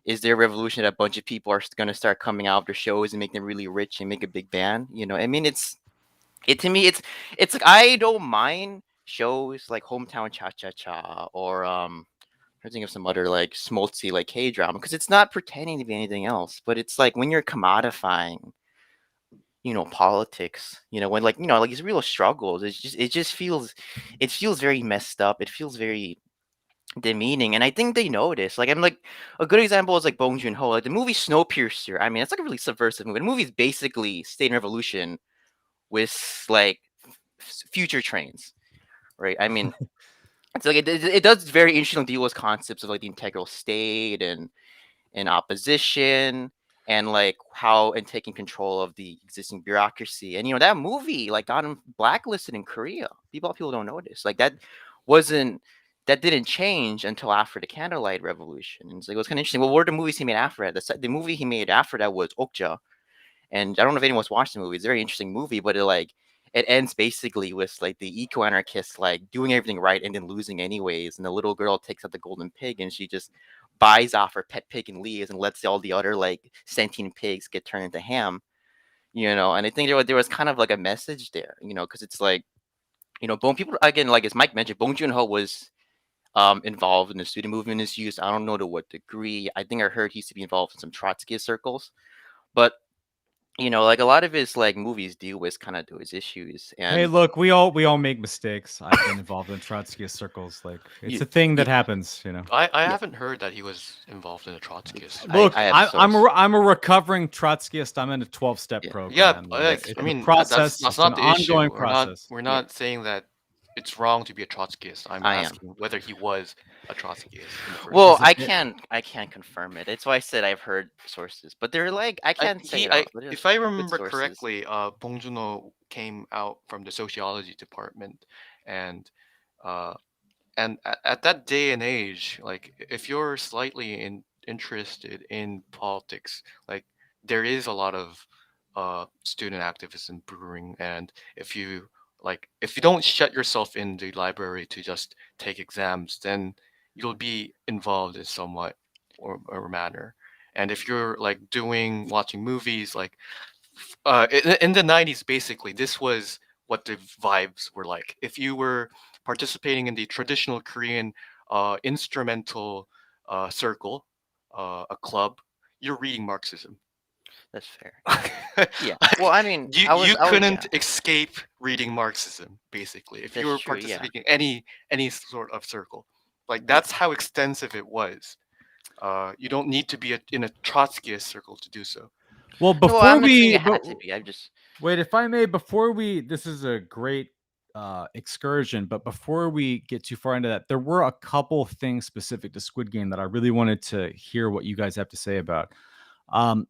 is there a revolution that a bunch of people are going to start coming out of their shows and make them really rich and make a big band? I mean, to me, it's like, I don't mind shows like Hometown Cha Cha Cha or I think of some other like smoltzy like K drama, because it's not pretending to be anything else. But it's like when you're commodifying, politics, when like these real struggles, it feels very messed up. It feels very demeaning, and I think they notice. Like, I'm like, a good example is like Bong Joon-ho, like the movie Snowpiercer. I mean, it's like a really subversive movie. The movie is basically state and revolution with like future trains, right? I mean, it's like it does very interesting deal with concepts of like the integral state and opposition, and like how and taking control of the existing bureaucracy. And that movie like got him blacklisted in Korea. People don't notice. Like, wasn't that didn't change until after the Candlelight Revolution. And it's like, it was kind of interesting. Well, what were the movies he made after that? The movie he made after that was Okja. And I don't know if anyone's watched the movie. It's a very interesting movie, but it ends basically with like the eco-anarchists like doing everything right and then losing anyways. And the little girl takes out the golden pig and she just buys off her pet pig and leaves and lets all the other like sentient pigs get turned into ham. And I think there was kind of like a message there, because it's like, Bong people, again, like as Mike mentioned, Bong Joon-ho was involved in the student movement is used. I don't know to what degree. I think I heard he used to be involved in some Trotskyist circles, but like a lot of his like movies deal with kind of those issues. Hey, And look, we all make mistakes. I've been involved in Trotskyist circles. Like, it's a thing that happens. I Yeah. haven't heard that he was involved in a Trotskyist. Look, I have a I'm source. I'm a recovering Trotskyist. I'm in a 12-step Yeah. program. Yeah, Like, I it's a mean process. that's It's an not the issue. ongoing We're not process. we're not saying that it's wrong to be a Trotskyist. I'm I am. asking whether he was a Trotskyist in the first Well, place. I can't confirm it. That's why I said I've heard sources, but they're like, I I, can't say he, it I, all. But if I good remember sources. correctly, Bong Joon-ho came out from the sociology department, and uh, at that day and age, like if you're slightly interested in politics, like there is a lot of student activism brewing, and if you don't shut yourself in the library to just take exams, then you'll be involved in somewhat or manner. And if you're like watching movies, like in the 90s, basically this was what the vibes were like. If you were participating in the traditional Korean instrumental circle, a club, you're reading Marxism. That's fair. Yeah. Well, I mean, you I was couldn't yeah. escape reading Marxism, basically, if you That's were true. Yeah. participating in any sort of circle. Like, that's how extensive it was. You don't need to be in a Trotskyist circle to do so. Well, No, before I'm not saying we it had to be. I just wait, if I may, this is a great excursion, but before we get too far into that, there were a couple things specific to Squid Game that I really wanted to hear what you guys have to say about.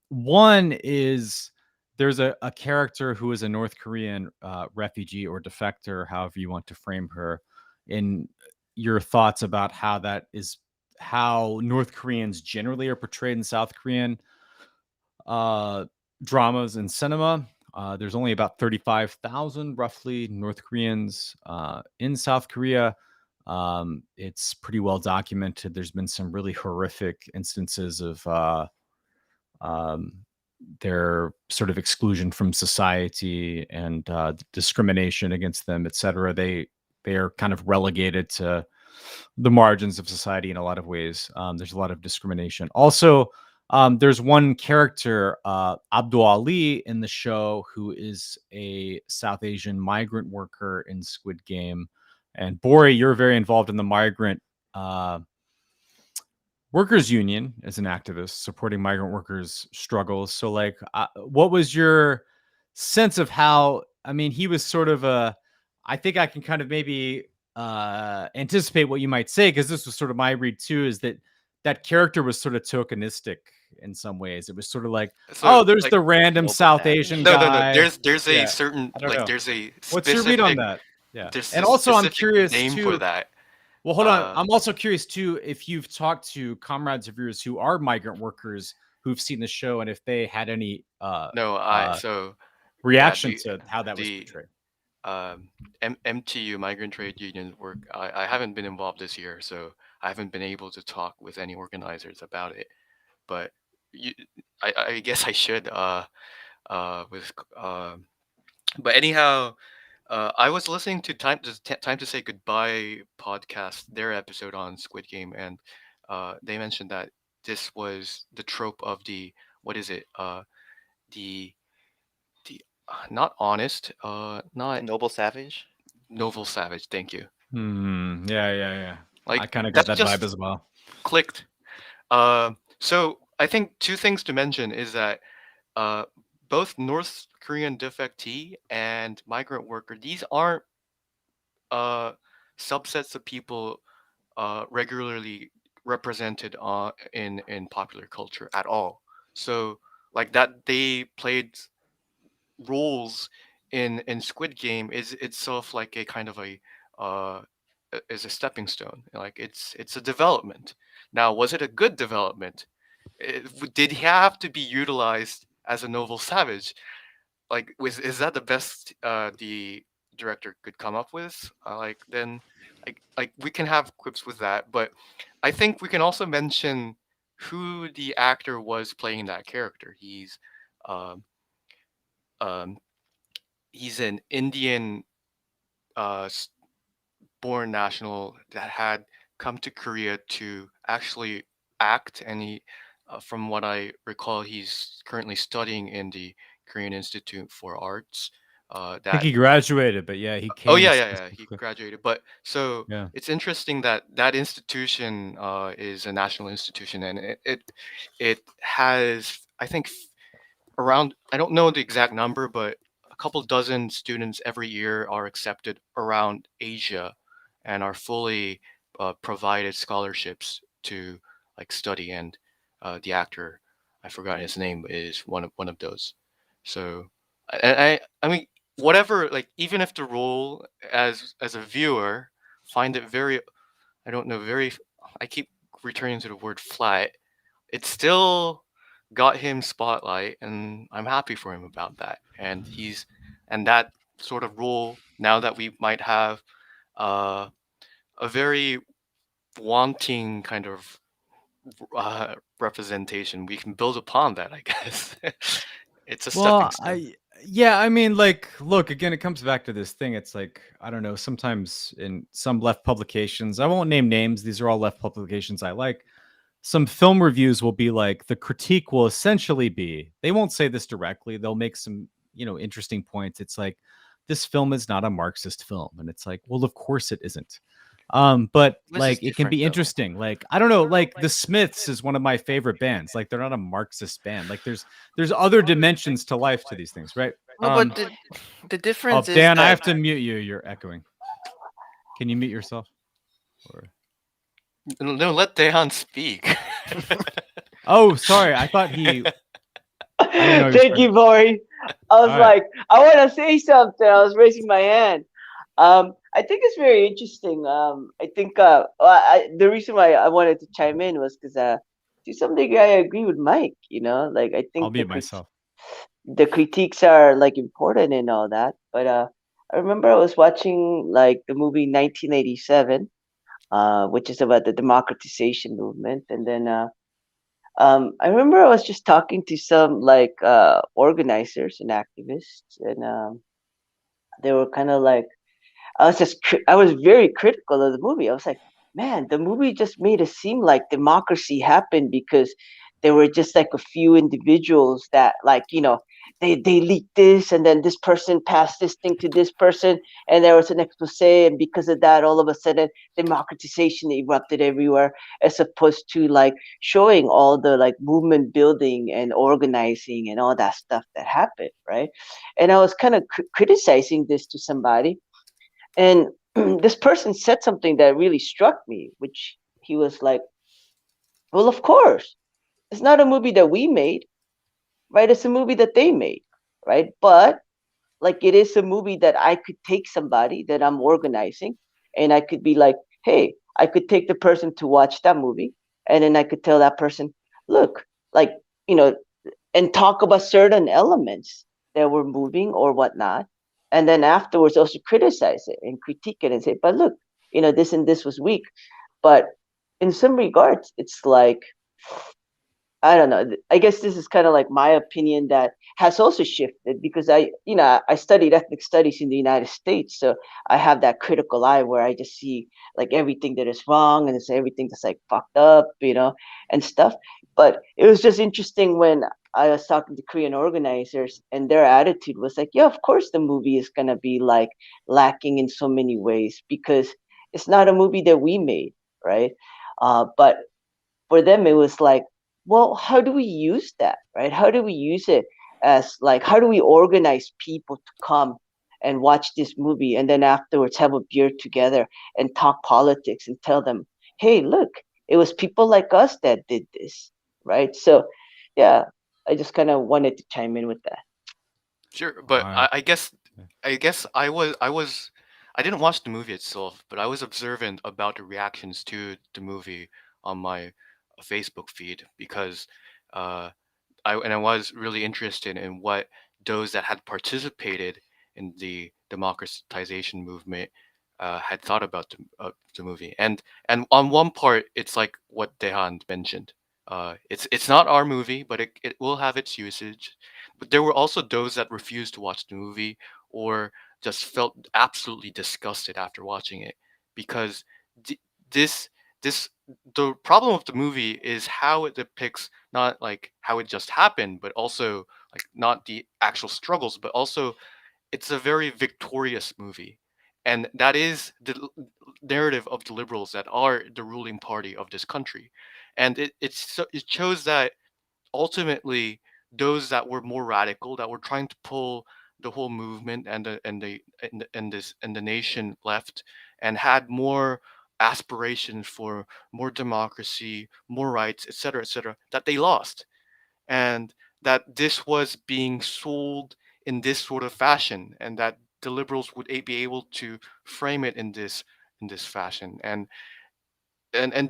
One is there's a character who is a North Korean refugee or defector, however you want to frame her, in your thoughts about how North Koreans generally are portrayed in South Korean dramas and cinema. There's only about 35,000 roughly North Koreans in South Korea. It's pretty well documented. There's been some really horrific instances of um, their sort of exclusion from society and discrimination against them, etc. They are kind of relegated to the margins of society in a lot of ways. There's a lot of discrimination. Also, there's one character, Abdul Ali, in the show who is a South Asian migrant worker in Squid Game. And Bori, you're very involved in the migrant workers union as an activist supporting migrant workers' struggles. So, like, what was your sense of how? I mean, he was sort of a. I think I can kind of maybe anticipate what you might say, because this was sort of my read too. Is that that character was sort of tokenistic in some ways. It was sort of like, So oh, there's like the random Global South savage. Asian no. guy. There's a Yeah, certain I don't know. there's a What's your read on specific that? Yeah, there's and a also I'm specific curious name for too. that. Well, hold on. Uh, I'm also curious too if you've talked to comrades of yours who are migrant workers who've seen the show, and if they had any no, uh so yeah, reaction to how that was the portrayed. MTU Migrant Trade Union work. I haven't been involved this year, so I haven't been able to talk with any organizers about it. But you, I guess I should. With But anyhow, I was listening to Time to Say Goodbye podcast, their episode on Squid Game, and they mentioned that this was the trope of the what is it? The not honest, not Noble savage. noble savage. Thank you. Yeah. I Like kind of got that that vibe just as well. clicked. So I think two things to mention is that uh, both North Korean defectee and migrant worker, these aren't uh, subsets of people regularly represented in popular culture at all. So like that they played roles in Squid Game is itself like a kind of uh, is a stepping stone. Like it's a development. Now, was it a good development? Did he have to be utilized as a noble savage? Like, is that the best the director could come up with? Like, then, like we can have quips with that, but I think we can also mention who the actor was playing that character. Um, um, he's an Indian uh, s- born national that had come to Korea to actually act, and from what I recall, he's currently studying in the Korean Institute for Arts. I think That he graduated, but yeah, he Oh came yeah, he specifically. graduated. But so Yeah. it's interesting that that institution is a national institution, and it has, I think, around, I don't know the exact number, but a couple dozen students every year are accepted around Asia and are fully provided scholarships to like study. And the actor, I forgot his name, is one of those. So I mean, whatever, like even if the role as a viewer find it very, I don't know, very, I keep returning to the word flat, it still got him spotlight, and I'm happy for him about that. And that sort of role, now that we might have uh, a very wanting kind of representation, we can build upon that, I guess. It's a stepping Well, stone. I mean, like, look, again, it comes back to this thing. It's like, I don't know, sometimes in some left publications, I won't name names, these are all left publications I like. Some film reviews will be like, the critique will essentially be, they won't say this directly, they'll make some, interesting points. It's like, this film is not a Marxist film. And it's like, well, of course it isn't. But This is like, it can different be though. interesting. Like, I don't know, like the Smiths is one of my favorite bands. Like, they're not a Marxist band. Like, there's other dimensions to life to these things, right? No, but the Oh, difference is Dan, I that have to mute you. You're echoing. Can you mute yourself? Or... No, let Dehan speak. Oh, sorry. I thought he. I didn't know he was Thank you, Maury. I was All right. like, I want to say something. I was raising my hand. I think it's very interesting. I think the reason why I wanted to chime in was because to some degree I agree with Mike. Like I I'll think mute myself. the critiques are like important and all that. But I remember I was watching like the movie 1987, which is about the democratization movement, and then I remember I was just talking to some like organizers and activists, and they were kind of like, I was very critical of the movie. I was like, man, the movie just made it seem like democracy happened because there were just like a few individuals that, like, they leaked this, and then this person passed this thing to this person, and there was an expose, and because of that, all of a sudden democratization erupted everywhere, as opposed to like showing all the like movement building and organizing and all that stuff that happened, right? And I was kind of criticizing this to somebody, and this person said something that really struck me, which he was like, well, of course, it's not a movie that we made, right? It's a movie that they made, right? But like it is a movie that I could take somebody that I'm organizing, and I could be like, hey, I could take the person to watch that movie, and then I could tell that person, look, like, you know, and talk about certain elements that were moving or whatnot, and then afterwards also criticize it and critique it and say, but look, this and this was weak. But in some regards, it's like, I don't know. I guess this is kind of like my opinion that has also shifted, because I studied ethnic studies in the United States, so I have that critical eye where I just see like everything that is wrong and it's everything that's like fucked up, and stuff. But it was just interesting when I was talking to Korean organizers, and their attitude was like, yeah, of course the movie is gonna be like lacking in so many ways because it's not a movie that we made, right? But for them it was like, well, how do we use that, right? How do we use it as like, how do we organize people to come and watch this movie, and then afterwards have a beer together and talk politics and tell them, hey, look, it was people like us that did this, right? So yeah, I just kind of wanted to chime in with that. Sure, but All I, right. I guess Yeah. I guess I didn't watch the movie itself, but I was observant about the reactions to the movie on my Facebook feed because uh, I was really interested in what those that had participated in the democratization movement had thought about the movie. And on one part, it's like what Dehan mentioned. It's not our movie, but it will have its usage. But there were also those that refused to watch the movie or just felt absolutely disgusted after watching it because th- this this the problem of the movie is how it depicts not like how it just happened, but also like not the actual struggles, but also it's a very victorious movie. And that is the narrative of the liberals that are the ruling party of this country. And it shows that ultimately those that were more radical, that were trying to pull the whole movement and the nation left and had more aspirations for more democracy, more rights, etc., that they lost, and that this was being sold in this sort of fashion, and that the liberals would be able to frame it in this fashion. And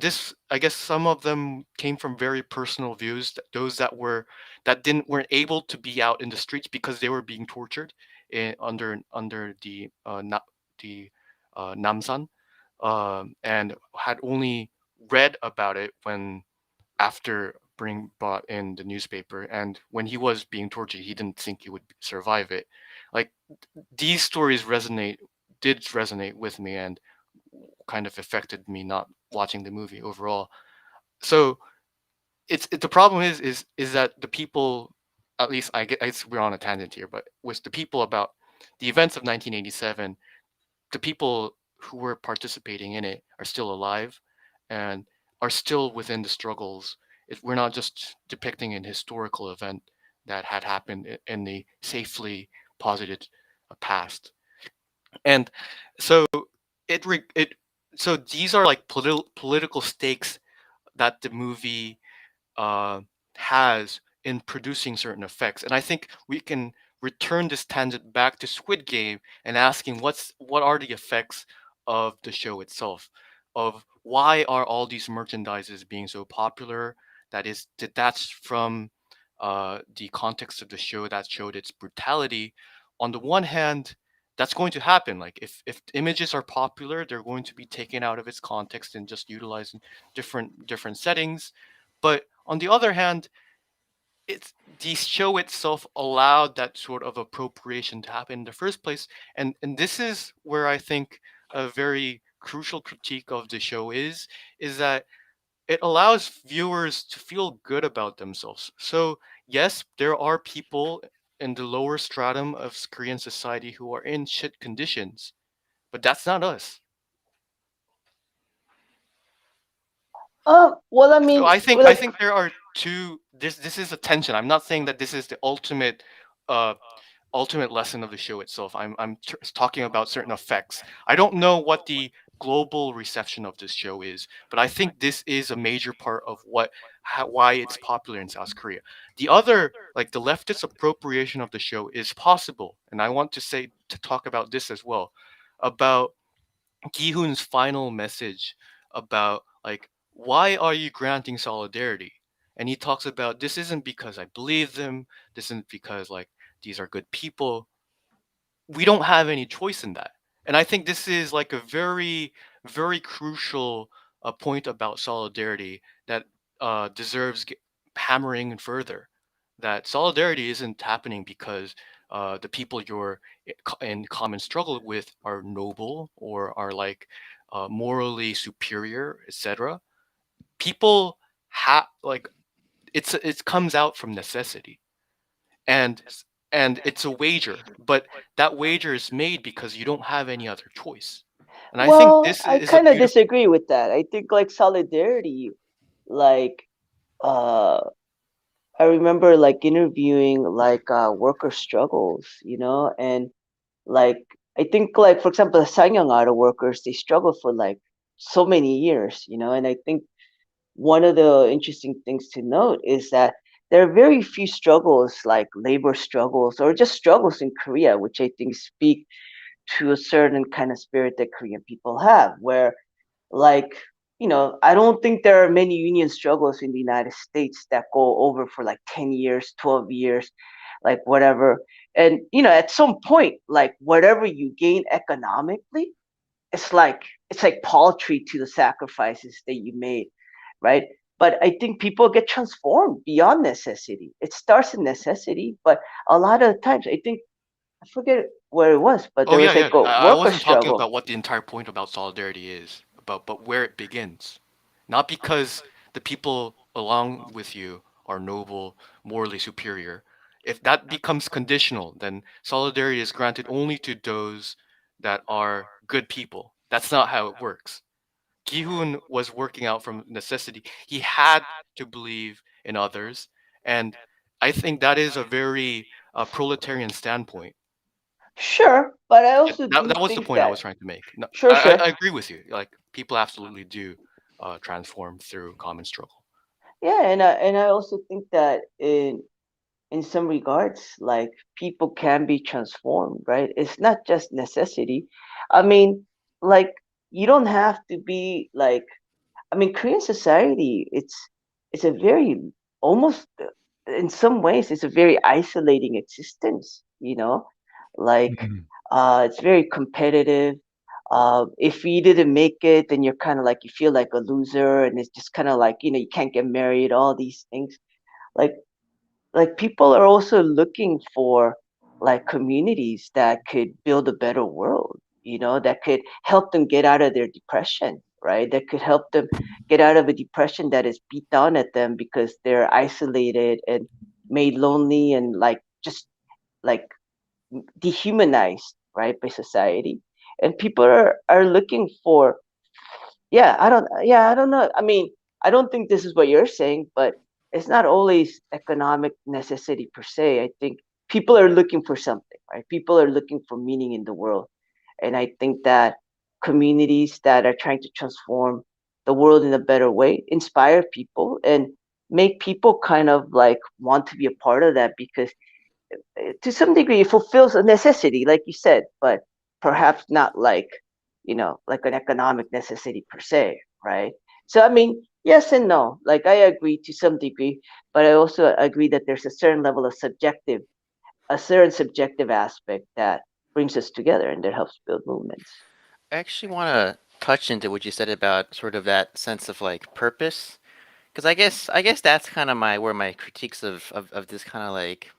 this, I guess some of them came from very personal views, those that didn't weren't able to be out in the streets because they were being tortured under the Namsan, and had only read about it when after being brought in the newspaper, and when he was being tortured he didn't think he would survive it. Like these stories did resonate with me and kind of affected me not watching the movie overall. So the problem is that the people, at least we're on a tangent here, but with the people about the events of 1987, the people who were participating in it are still alive and are still within the struggles. We're not just depicting an historical event that had happened in the safely posited past. And so it so these are like political stakes that the movie uh, has in producing certain effects. And I think we can return this tangent back to Squid Game and asking what are the effects of the show itself, of why are all these merchandises being so popular, that is detached from the context of the show that showed its brutality. On the one hand, that's going to happen. Like if images are popular, they're going to be taken out of its context and just utilized in different settings. But on the other hand, it's the show itself allowed that sort of appropriation to happen in the first place. And this is where I think a very crucial critique of the show is that it allows viewers to feel good about themselves. So yes, there are people in the lower stratum of Korean society who are in shit conditions, but that's not us. Well, I So mean, I like, think there are two. This is a tension. I'm not saying that this is the uh, ultimate lesson of the show itself. Talking about certain effects. I don't know what the global reception of this show is, but I think this is a major part of why it's popular in South Korea. The other, like the leftist appropriation of the show, is possible, and I want to talk about this as well, about Gi-hoon's final message about like why are you granting solidarity? And he talks about this isn't because I believe them, this isn't because like these are good people. We don't have any choice in that. And I think this is like a very crucial point about solidarity that deserves hammering further. That solidarity isn't happening because the people you're in common struggle with are noble or are like morally superior, etc. People have like it comes out from necessity, and and it's a wager, but that wager is made because you don't have any other choice. And I think well, this I is a kind of beautiful. disagree with that. I think like solidarity, like, uh, I remember like interviewing like worker struggles, and like I think like for example, the Ssangyong auto workers, they struggle for like so many years, and I think one of the interesting things to note is that there are very few struggles like labor struggles or just struggles in Korea, which I think speak to a certain kind of spirit that Korean people have, where like, I don't think there are many union struggles in the United States that go over for like 10 years, 12 years, like whatever. And, at some point, like whatever you gain economically, it's like paltry to the sacrifices that you made, right? But I think people get transformed beyond necessity. It starts in necessity, but a lot of times I think I forget where it was, but Oh there yeah, was yeah. like a I worker wasn't talking struggle. about what the entire point about solidarity is, but where it begins. Not because the people along with you are noble, morally superior. If that becomes conditional, then solidarity is granted only to those that are good people. That's not how it works. Gi-hoon was working out from necessity. He had to believe in others, and I think that is a very proletarian standpoint. Sure, but I Yeah, also that do was the think point I that was trying to make. No, sure, sure. I agree with you. Like people absolutely do transform through common struggle. Yeah, and I also think that in some regards, like people can be transformed, right? It's not just necessity. I mean, like you don't have to be like. I mean, Korean society, it's a very almost in some ways it's a very isolating existence, like Mhm. it's very competitive. If you didn't make it, then you're kind of like you feel like a loser, and it's just kind of like you can't get married, all these things. Like like people are also looking for like communities that could build a better world, that could help them get out of their depression, right? That could help them get out of a depression that is beat down at them because they're isolated and made lonely and like just like dehumanized, right, by society. And people are looking for, yeah, I don't know. I mean, I don't think this is what you're saying, but it's not always economic necessity per se. I think people are looking for something, right? People are looking for meaning in the world. And I think that communities that are trying to transform the world in a better way inspire people and make people kind of like want to be a part of that because to some degree it fulfills a necessity, like you said, but perhaps not like like an economic necessity per se, right? So I mean, yes and no. Like I agree to some degree, but I also agree that there's a certain level of a certain subjective aspect that brings us together and that helps build movements. I actually want to touch into what you said about sort of that sense of like purpose, because I guess that's kind of my where my critiques of this kind of like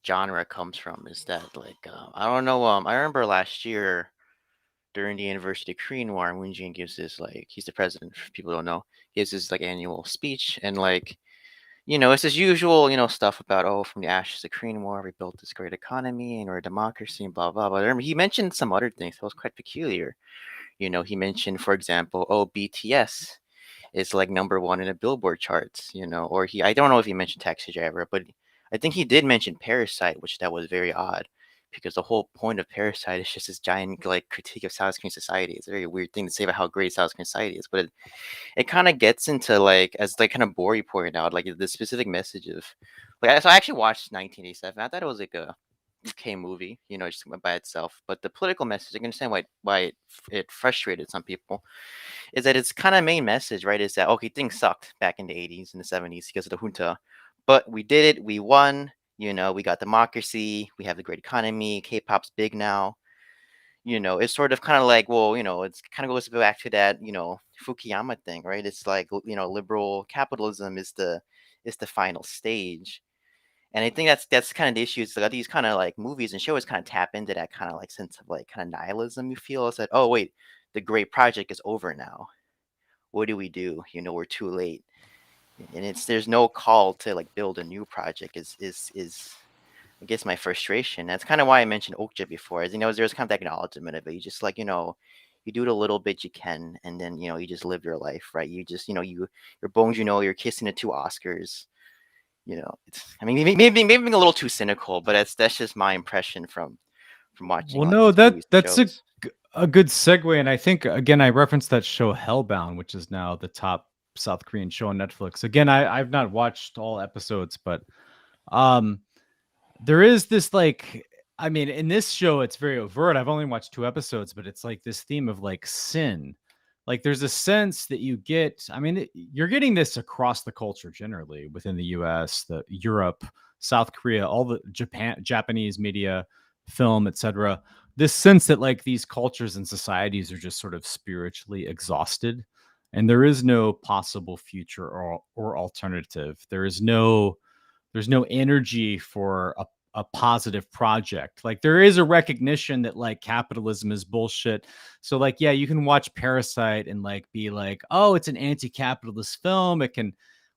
genre comes from is that like I don't know I remember last year during the anniversary of the Korean War, Moon Jae-in gives this like he's the president. If people don't know, he gives this like annual speech, and like it's his usual, stuff about, oh, from the ashes of the Korean War, we built this great economy and we're a democracy and blah blah blah. I remember he mentioned some other things that was quite peculiar. He mentioned, for example, oh, BTS is like #1 in the Billboard charts, or I don't know if he mentioned Taxi Driver, but I think he did mention Parasite, which that was very odd because the whole point of Parasite is just this giant like critique of South Korean society. It's a very weird thing to say about how great South Korean society is, but it kind of gets into like, as like kind of Bori pointed out, like the specific message of like, so I actually watched 1987. I thought it was like a okay movie, just went by itself, but the political message, I can understand why it frustrated some people, is that its kind of main message, right, is that okay, things sucked back in the 80s and the 70s because of the junta, but we did it, we won, we got democracy, we have a great economy, K-pop's big now. It's sort of kind of like, well, it's kind of goes back to that, Fukuyama thing, right? It's like, liberal capitalism is the final stage. And I think that's kind of the issue. Is that these kind of like movies and shows kind of tap into that kind of like sense of like kind of nihilism you feel. It's that, oh wait, the great project is over now. What do we do? We're too late. And there's no call to like build a new project is I guess my frustration. That's kind of why I mentioned Okja before. As there's kind of that acknowledgement of it. You just like, you do it a little bit you can, and then you just live your life, right? You just your bones, you're kissing the 2 Oscars. It's, I mean, maybe being a little too cynical, but that's just my impression from watching Well, all no, these movies and that's shows. a good segue, and I think again I referenced that show Hellbound, which is now the top South Korean show on Netflix. Again, I've not watched all episodes, but um, there is this like, I mean, in this show it's very overt. I've only watched 2 episodes, but it's like this theme of like sin. Like there's a sense that you get, I mean, you're getting this across the culture generally within the US, the Europe, South Korea, all the Japanese media, film, etc. This sense that like these cultures and societies are just sort of spiritually exhausted and there is no possible future or alternative. There's no energy for a positive project. Like there is a recognition that like capitalism is bullshit. So like, yeah, you can watch Parasite and like be like, oh, it's an anti-capitalist film.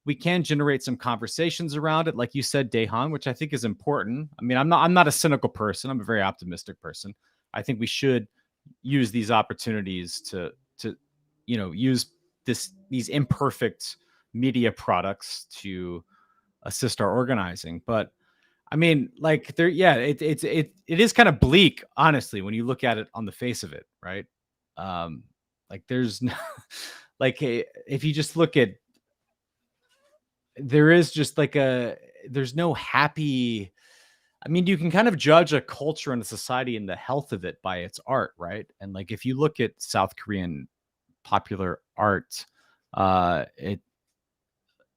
We can generate some conversations around it. Like you said, Daehan, which I think is important. I mean, I'm not a cynical person. I'm a very optimistic person. I think we should use these opportunities to use these imperfect media products to assist our organizing. But I mean, like there, yeah, it is kind of bleak, honestly, when you look at it on the face of it, right? Like there's no, like if you just look at, there is just like there's no happy. I mean, you can kind of judge a culture and a society and the health of it by its art, right? And like if you look at South Korean popular art, it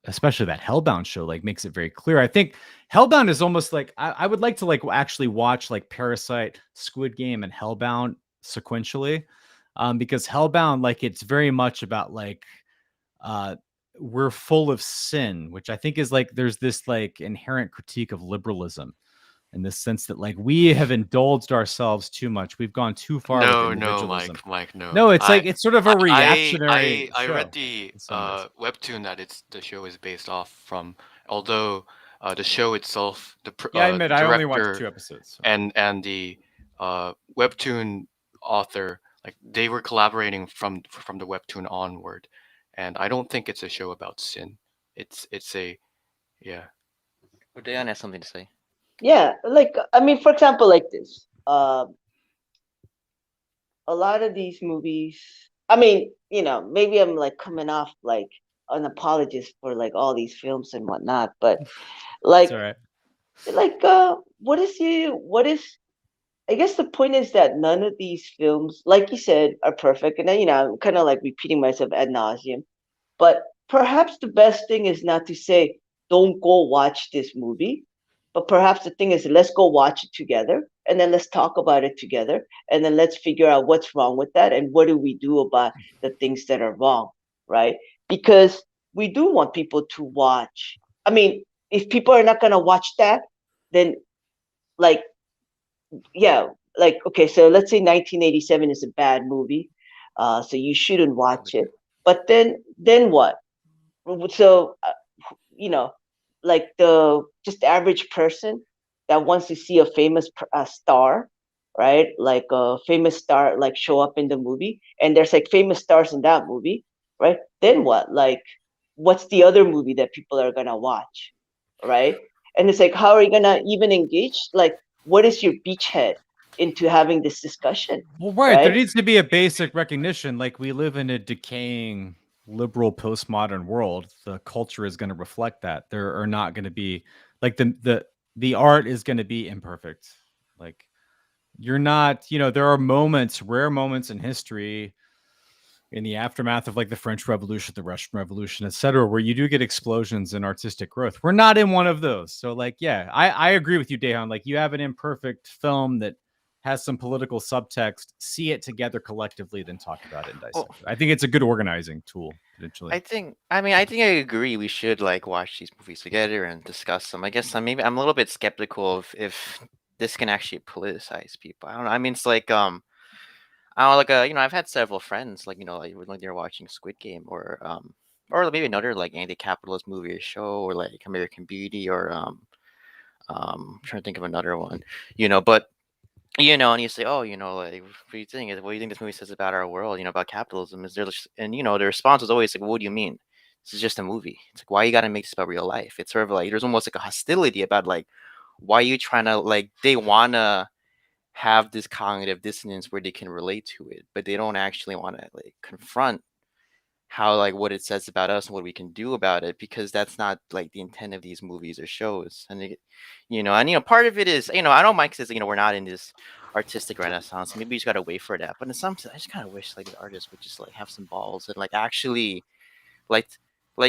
especially that Hellbound show like makes it very clear. I think Hellbound is almost like I would like to like actually watch like Parasite, Squid Game, and Hellbound sequentially, because Hellbound like it's very much about like uh we're full of sin, which I think is like there's this like inherent critique of liberalism in the sense that like we have indulged ourselves too much. We've gone too far with No, no, individualism. Mike, no. No, it's like it's sort of a reactionary I read show the in some ways. webtoon that the show is based off from. Although the show itself, Yeah, I the admit I only watched 2 director episodes. So. and the webtoon author, like they were collaborating from the webtoon onward, and I don't think it's a show about sin. It's a yeah. But Dayan has something to say. Yeah, like I mean, for example, like this. A lot of these movies. I mean, maybe I'm like coming off like an apologist for like all these films and whatnot, but like, It's all right. what is? I guess the point is that none of these films, like you said, are perfect, and then I'm kind of like repeating myself ad nauseum. But perhaps the best thing is not to say, don't go watch this movie. But perhaps the thing is, let's go watch it together and then let's talk about it together. And then let's figure out what's wrong with that and what do we do about the things that are wrong, right? Because we do want people to watch. I mean, if people are not going to watch that, then like, yeah, like, okay, so let's say 1987 is a bad movie. So you shouldn't watch it. But then what? So, you know, like the just average person that wants to see a famous star, right? Like a famous star like show up in the movie, and there's like famous stars in that movie, right? Then what? Like, what's the other movie that people are gonna watch, right? And it's like, how are you gonna even engage? Like, what is your beachhead into having this discussion? Well, right. There Right? needs to be a basic recognition. Like, we live in a decaying liberal postmodern world. The culture is going to reflect that. There are not going to be like the art is going to be imperfect. Like, you're not, there are moments, rare moments in history, in the aftermath of like the French Revolution, the Russian Revolution, etc., where you do get explosions in artistic growth. We're not in one of those. So, like, yeah, I agree with you, Dahan. Like, you have an imperfect film that has some political subtext. See it together collectively, then talk about it and dissect it. I think it's a good organizing tool potentially. I think I agree we should like watch these movies together and discuss them. I guess I'm a little bit skeptical of if this can actually politicize people. I don't know. I mean, it's like I don't know, like I've had several friends like like when they're watching Squid Game or maybe another like anti-capitalist movie or show or like American Beauty or I'm trying to think of another one, but and you say, oh, like, what do you think? What do you think this movie says about our world? About capitalism? Is there? And the response is always like, what do you mean? This is just a movie. It's like, why you got to make this about real life? It's sort of like there's almost like a hostility about like, why are you trying to like they wanna have this cognitive dissonance where they can relate to it, but they don't actually want to like confront how like what it says about us and what we can do about it, because that's not like the intent of these movies or shows. And part of it is I know Mike says we're not in this artistic renaissance, maybe you just gotta wait for that, but in some I just kind of wish like the artists would just like have some balls and like actually like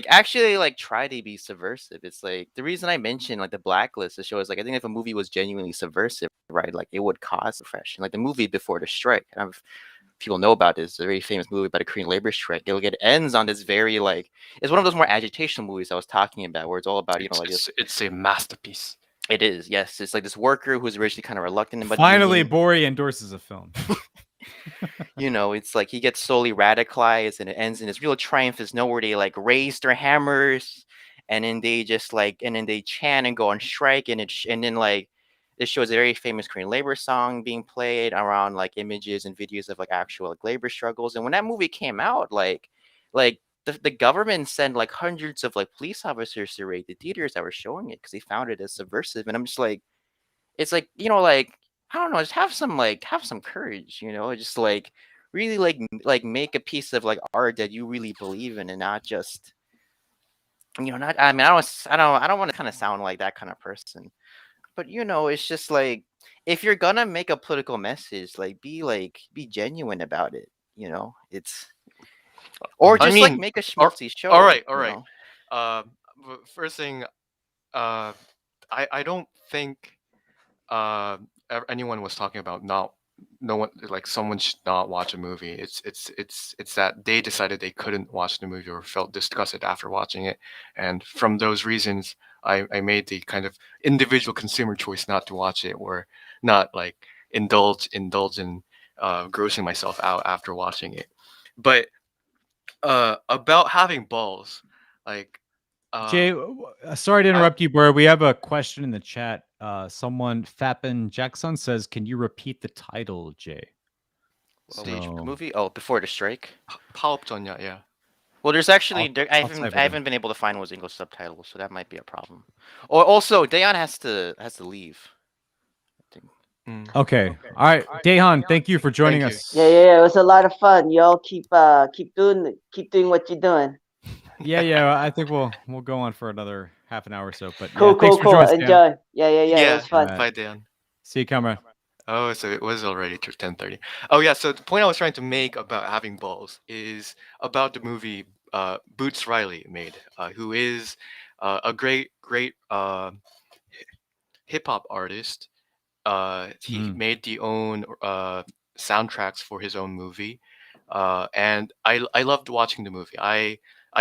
actually like try to be subversive. It's like the reason I mentioned like the Blacklist, the show, is like I think if a movie was genuinely subversive, right, like it would cause repression. Like the movie Before the Strike, people know about this. It's a very famous movie about a Korean labor strike. It ends on this very like it's one of those more agitational movies I was talking about, where it's all about it's a masterpiece. It is, yes. It's like this worker who's originally kind of reluctant, but Finally, Bori endorses a film. It's like he gets slowly radicalized, and it ends in this real triumph. Is nowhere they like raise their hammers, and then they just like, and then they chant and go on strike, and then like this shows a very famous Korean labor song being played around like images and videos of like actual like labor struggles. And when that movie came out, like the government sent like hundreds of like police officers to raid the theaters that were showing it because they found it as subversive. And I'm just like, it's like like I don't know, just have some courage, just like really like make a piece of like art that you really believe in, and not just not. I mean, I don't want to kind of sound like that kind of person, but it's just like if you're gonna make a political message, be genuine about it. It's or just like make a schmaltzy show. All right. First thing, I don't think anyone was talking about no one, like someone should not watch a movie. It's that they decided they couldn't watch the movie or felt disgusted after watching it, and from those reasons I made the kind of individual consumer choice not to watch it, or not like indulge in grossing myself out after watching it. But about having balls, like Jay, sorry to interrupt you, bro. We have a question in the chat. Someone, Fappin Jackson, says, "Can you repeat the title, Jay?" Which movie? Oh, Before the Strike. 파업전야, yeah. Well, there's actually I haven't been able to find what's English subtitles, so that might be a problem. Or also, Dayon has to leave. Okay. All right, Dahan, thank you for joining us. Yeah. It was a lot of fun. Y'all keep doing what you're doing. Yeah. I think we'll go on for another half an hour or so. But cool. thanks for joining us, Enjoy. Yeah. It was fun. Bye, Dan. See you, camera. Oh, so it was already 10:30. Oh yeah. So the point I was trying to make about having balls is about the movie Boots Riley made, who is a great hip hop artist. He made the own soundtracks for his own movie, and I loved watching the movie. I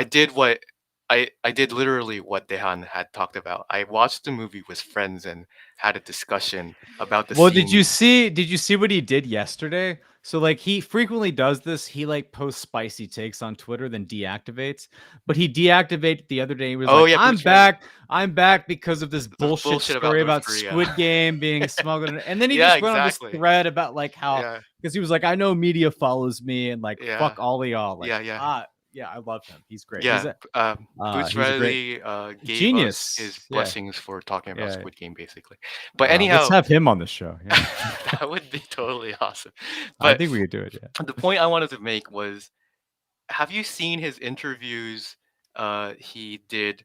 did what I did literally what Dehan had talked about. I watched the movie with friends and had a discussion about the Well, scene. did you see what he did yesterday? So like he frequently does this. He like posts spicy takes on Twitter, then deactivates. But he deactivated the other day. He was Oh like, yeah, "I'm Boots Riley. back. I'm back because of this This bullshit bullshit about story North about Korea. Squid Game being smuggled." And then he Yeah, just went on this exactly. thread about like how Yeah, because he was like, "I know media follows me and like yeah, fuck all of y'all." Like, yeah. yeah, I love him. He's great. Yeah. Boots He's a great Riley gave us his genius. Yeah, blessings for talking about yeah. Squid Game, basically. But Let's anyhow, have him on the show. Yeah, that would be totally awesome. I But think we could do it. Yeah. the point I wanted to make was, have you seen his interviews he did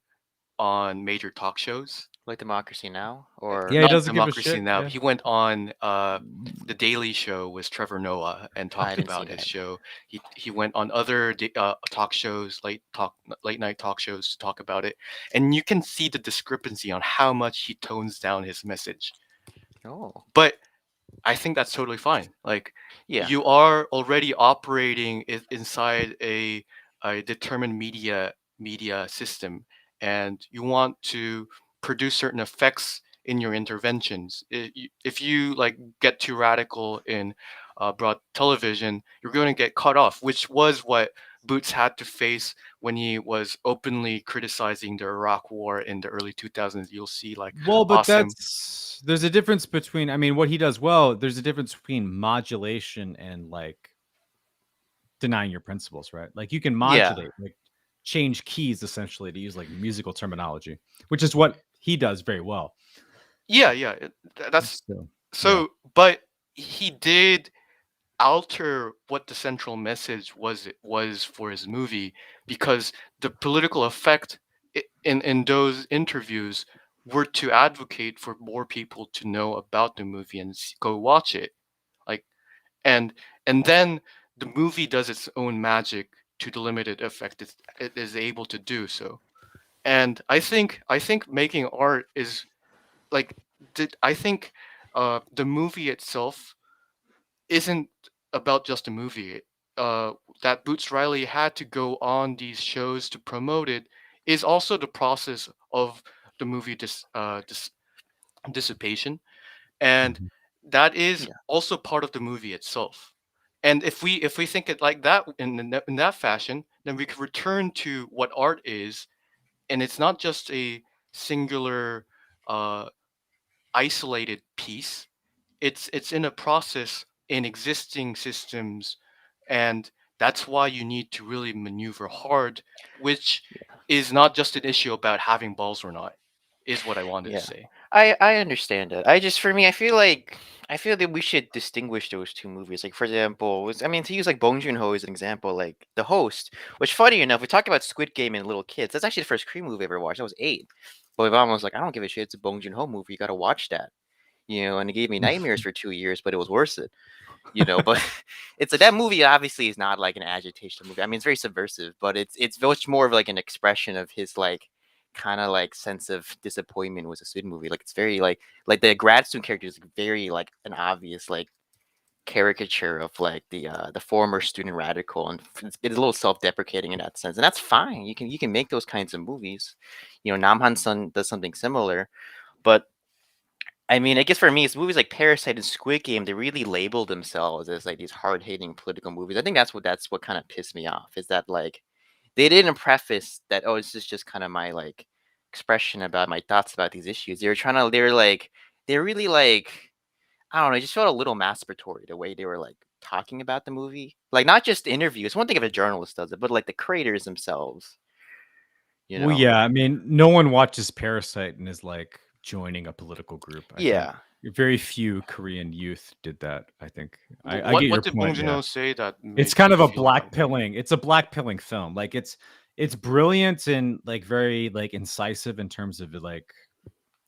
on major talk shows? Like Democracy Now, Yeah, or he Not doesn't give a Democracy shit. Now. Yeah. He went on the Daily Show with Trevor Noah and I talked didn't see about his that. show. He went on other talk shows, late night talk shows to talk about it, and you can see the discrepancy on how much he tones down his message. Oh, But I think that's totally fine. Like, yeah, you are already operating inside a determined media system, and you want to produce certain effects in your interventions. If you like get too radical in broad television, you're going to get cut off, which was what Boots had to face when he was openly criticizing the Iraq War in the early 2000s. You'll see like Well, but awesome. there's a difference between, I mean, what he does well, there's a difference between modulation and like denying your principles, right? Like you can modulate, like change keys essentially to use like musical terminology, which is what he does very well. Yeah, that's So, so. But he did alter what the central message was for his movie, because the political effect in those interviews were to advocate for more people to know about the movie and go watch it, like, and then the movie does its own magic to the limited effect it is able to do so. And I think making art is like, I think the movie itself isn't about just a movie. That Boots Riley had to go on these shows to promote it is also the process of the movie dissipation, and Mhm. that is yeah, also part of the movie itself. And if we think it like that in that fashion, then we could return to what art is, and it's not just a singular, uh, isolated piece. It's in a process in existing systems, and that's why you need to really maneuver hard, which is not just an issue about having balls or not, is what I wanted to yeah. say. I understand it. For me, I feel that we should distinguish those two movies. Like, for example, I mean, to use like Bong Joon-ho as an example, like The Host, which, funny enough, we talked about Squid Game and little kids. That's actually the first Korean movie I ever watched. I was 8. But my mom was like, I don't give a shit. It's a Bong Joon-ho movie. You got to watch that. And it gave me nightmares for 2 years, but it was worth it. But it's like, that movie obviously is not like an agitation movie. I mean, it's very subversive, but it's much more of like an expression of his like kind of like sense of disappointment with a student movie. Like, it's very like the grad student character is very like an obvious like caricature of like the former student radical, and it's a little self-deprecating in that sense, and that's fine. You can make those kinds of movies. Nam Han Sun does something similar, but I mean, I guess for me, it's movies like Parasite and Squid Game. They really label themselves as like these hard-hitting political movies. I think that's what kind of pissed me off. Is that like they didn't preface that, oh, this is just kind of my like expression about my thoughts about these issues. They're really like, I don't know. It just felt a little masturbatory the way they were like talking about the movie. Like, not just interviews. One thing if a journalist does it, but like the creators themselves. You Well, know? yeah, I mean, no one watches Parasite and is like joining a political group. I think Yeah. very few Korean youth did that. I think I What get your did Bong point. Yeah, Joon-ho say that it's makes kind you of a feel that black way? pilling. It's a black pilling film. Like it's brilliant and like very like incisive in terms of like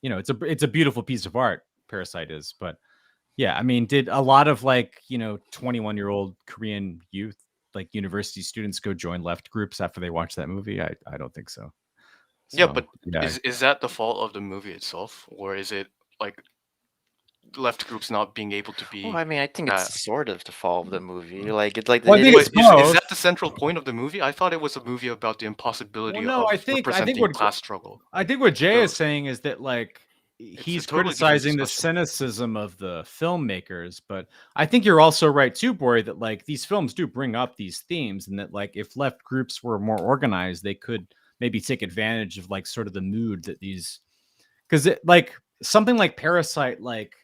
it's a beautiful piece of art. Parasite is, but yeah, I mean, did a lot of like 21-year-old Korean youth like university students go join left groups after they watch that movie? I don't think so. Yeah, So but yeah, is that the fault of the movie itself, or is it like left groups not being able to Well, be I mean, I think that? it's sort of the fall of the movie. Like, it's like well, I it think it's But is. is both. that the central point of the movie? I thought it was a movie about the Well, impossibility no, of I think representing what class struggle. I think what Jay is So saying is that like he's a totally different criticizing the discussion. cynicism of the filmmakers, but I think you're also right too, Bori, that like these films do bring up these themes, and that like if left groups were more organized, they could maybe take advantage of like sort of the mood that these, because like something like Parasite, like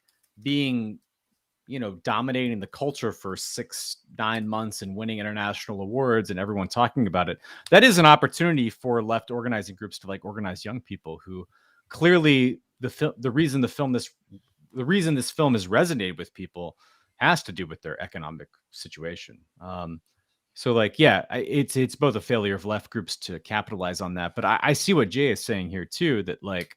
being, you know, dominating the culture for 6-9 months and winning international awards and everyone talking about it, that is an opportunity for left organizing groups to like organize young people who clearly the reason this film has resonated with people has to do with their economic situation. So like, yeah, it's both a failure of left groups to capitalize on that, but I see what Jay is saying here too, that like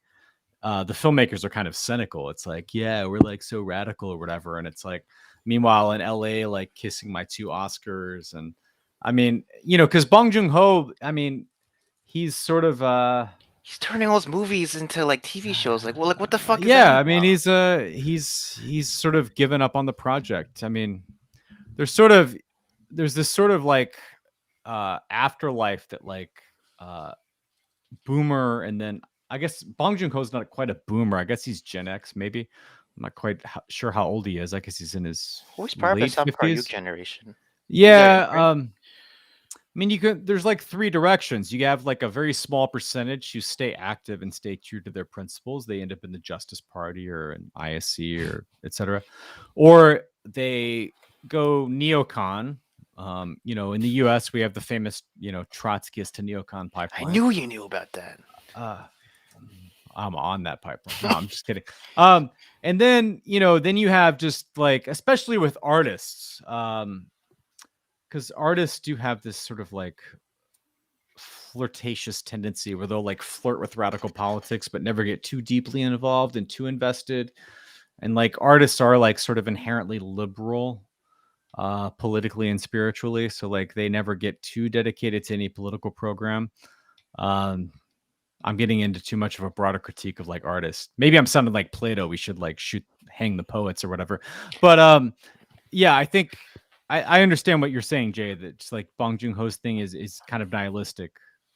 the filmmakers are kind of cynical. It's like, yeah, we're like so radical or whatever. And it's like, meanwhile in LA, like kissing my 2 Oscars. And I mean, you know, because Bong Joon-ho, I mean, he's sort of He's turning all those movies into like TV shows. Like, well, like what the fuck is yeah, that I mean, about? he's sort of given up on the project. I mean, there's this sort of like afterlife that like boomer, and then I guess Bong Joon-ho is not quite a boomer. I guess he's Gen X, maybe. I'm not quite sure how old he is. I guess he's in his Who's part of the late subpar youth 50s. generation? Yeah, right? I mean, you could. There's like 3 directions. You have like a very small percentage who stay active and stay true to their principles. They end up in the Justice Party or an ISC or etc. Or they go neocon. You know, in the U.S. we have the famous, you know, Trotskyist to neocon I pipeline. knew you knew about that. I'm on that pipeline. No, I'm just kidding. And then, you know, then you have just like, especially with artists, because artists do have this sort of like flirtatious tendency where they'll like flirt with radical politics, but never get too deeply involved and too invested. And like artists are like sort of inherently liberal, politically and spiritually. So like they never get too dedicated to any political program. Um, I'm getting into too much of a broader critique of like artists. Maybe I'm sounding like Plato. We should like hang the poets or whatever. But yeah, I think I understand what you're saying, Jay. That just like Bong Joon-ho's thing is kind of nihilistic.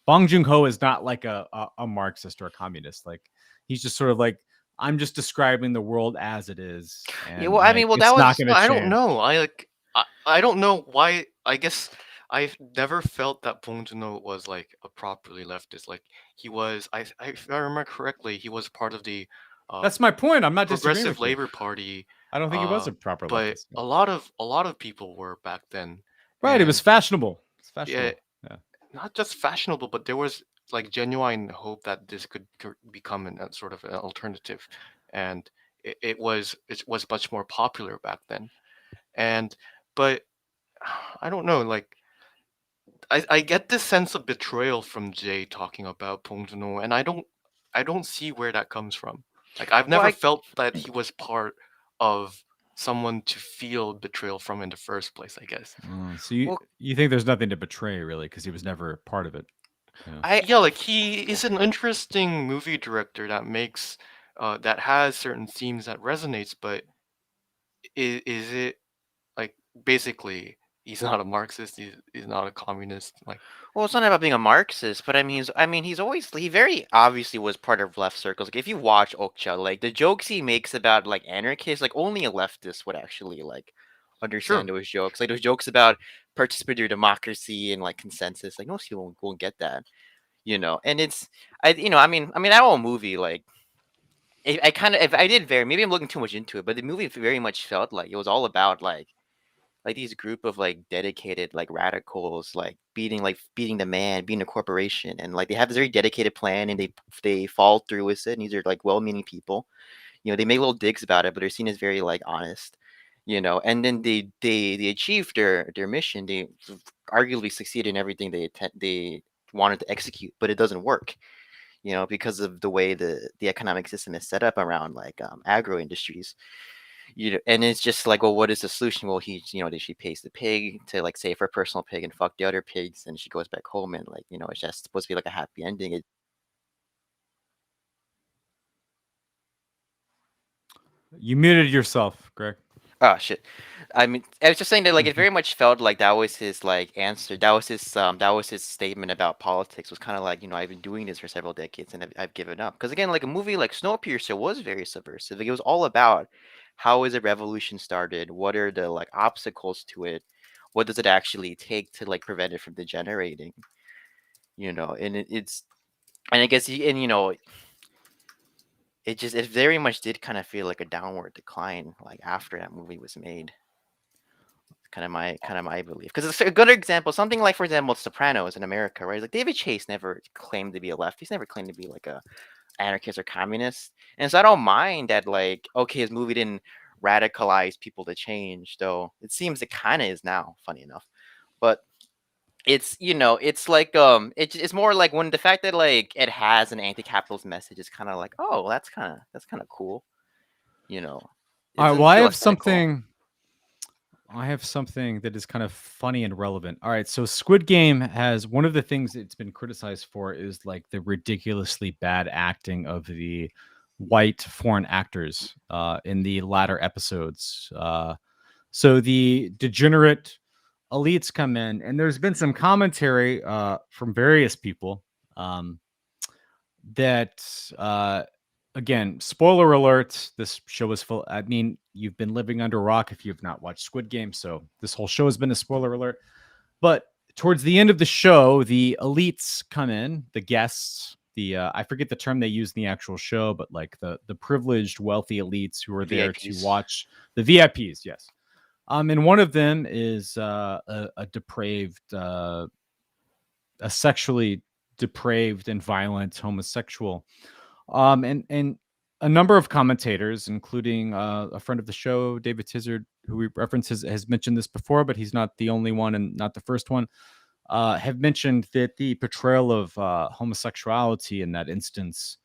Bong Joon-ho is not like a Marxist or a communist. Like he's just sort of like, I'm just describing the world as it is, Yeah, and well, I like mean, well, that it's not was going to I don't change. know. I don't know why. I guess I've never felt that Bong Joon-ho was like a properly leftist. Like he was, if I remember correctly, he was part of the uh, That's my point. I'm not disagreeing Progressive with you. Labor Party. I don't think he was a proper But leftist. a lot of people were back then, Right. It was and fashionable. It's yeah, fashionable. Yeah. not just fashionable, but there was like genuine hope that this could become a sort of an alternative, and it was much more popular back then. And but I don't know, like I get this sense of betrayal from Jay talking about Bong Joon-ho, and I don't see where that comes from. Like I've well, never felt that he was part of someone to feel betrayal from in the first place, I guess. So well, you think there's nothing to betray really because he was never part of it. Yeah. I Yeah, like he is an interesting movie director that makes that has certain themes that resonates, but is it like basically he's not a Marxist, he's not a communist, like well, it's not about being a Marxist, but he very obviously was part of left circles. Like if you watch Okja, like the jokes he makes about like anarchists, like only a leftist would actually like understand sure. those jokes. Like those jokes about participatory democracy and like consensus, like most people won't get that, you know. And it's that whole movie, like I kind of if I did very maybe I'm looking too much into it, but the movie very much felt like it was all about like these group of like dedicated like radicals beating the man, beating a corporation, and like they have this very dedicated plan and they fall through with it, and these are like well-meaning people, you know. They make little digs about it, but they're seen as very like honest, you know. And then they achieved their mission. They arguably succeeded in everything they wanted to execute, but it doesn't work, you know, because of the way the economic system is set up around like agro industries, you know. And it's just like, well, what is the solution? Well, she pays the pig to like save her personal pig and fuck the other pigs, and she goes back home, and like, you know, it's just supposed to be like a happy ending. You muted yourself, Greg. Oh shit. I mean, I was just saying that like it very much felt like that was his like answer. That was his statement about politics. Was kind of like, I've been doing this for several decades and I've given up. Because again, like a movie like Snowpiercer was very subversive. Like it was all about how is a revolution started? What are the like obstacles to it? What does it actually take to like prevent it from degenerating? And it's and I guess it very much did kind of feel like a downward decline like after that movie was made. Kind of my belief, because it's a good example. Something like, for example, Sopranos in America, right? Like David Chase never claimed to be a left. He's never claimed to be like a anarchist or communist. And so I don't mind that, like, okay, his movie didn't radicalize people to change, though it seems it kind of is now, funny enough. But it's like it's more like when the fact that like it has an anti-capitalist message is kind of like, oh, that's kind of cool. It All right, doesn't well, I feel have aesthetical. something that is kind of funny and relevant. All right, so Squid Game has one of the things it's been criticized for is like the ridiculously bad acting of the white foreign actors in the latter episodes. So the degenerate elites come in, and there's been some commentary from various people that again, spoiler alert, this show is full. I mean, you've been living under a rock if you've not watched Squid Game, so this whole show has been a spoiler alert. But towards the end of the show, the elites come in, the guests, the I forget the term they use in the actual show, but like the privileged, wealthy elites who are there to VIPs. watch the VIPs, yes. And one of them is a depraved, a sexually depraved and violent homosexual. And a number of commentators, including a friend of the show, David Tizard, who we references, has mentioned this before, but he's not the only one and not the first one, have mentioned that the portrayal of homosexuality in that instance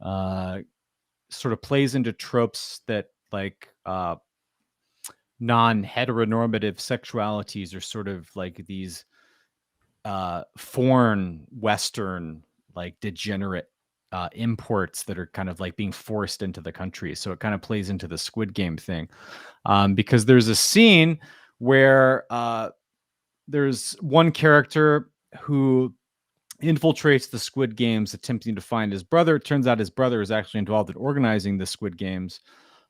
sort of plays into tropes that like non-heteronormative sexualities are sort of like these foreign Western like degenerate imports that are kind of like being forced into the country. So it kind of plays into the Squid Game thing because there's a scene where there's one character who infiltrates the Squid Games attempting to find his brother. It turns out his brother is actually involved in organizing the Squid Games.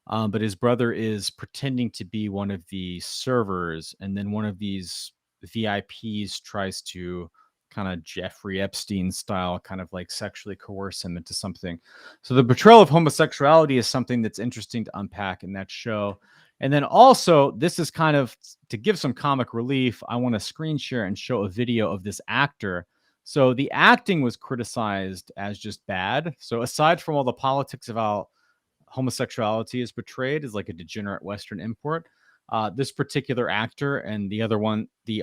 But his brother is pretending to be one of the servers, and then one of these VIPs tries to kind of Jeffrey Epstein style, kind of like sexually coerce him into something. So the portrayal of homosexuality is something that's interesting to unpack in that show. And then also, this is kind of to give some comic relief. I want to screen share and show a video of this actor. So the acting was criticized as just bad. So aside from all the politics of how homosexuality is portrayed as like a degenerate Western import, this particular actor and the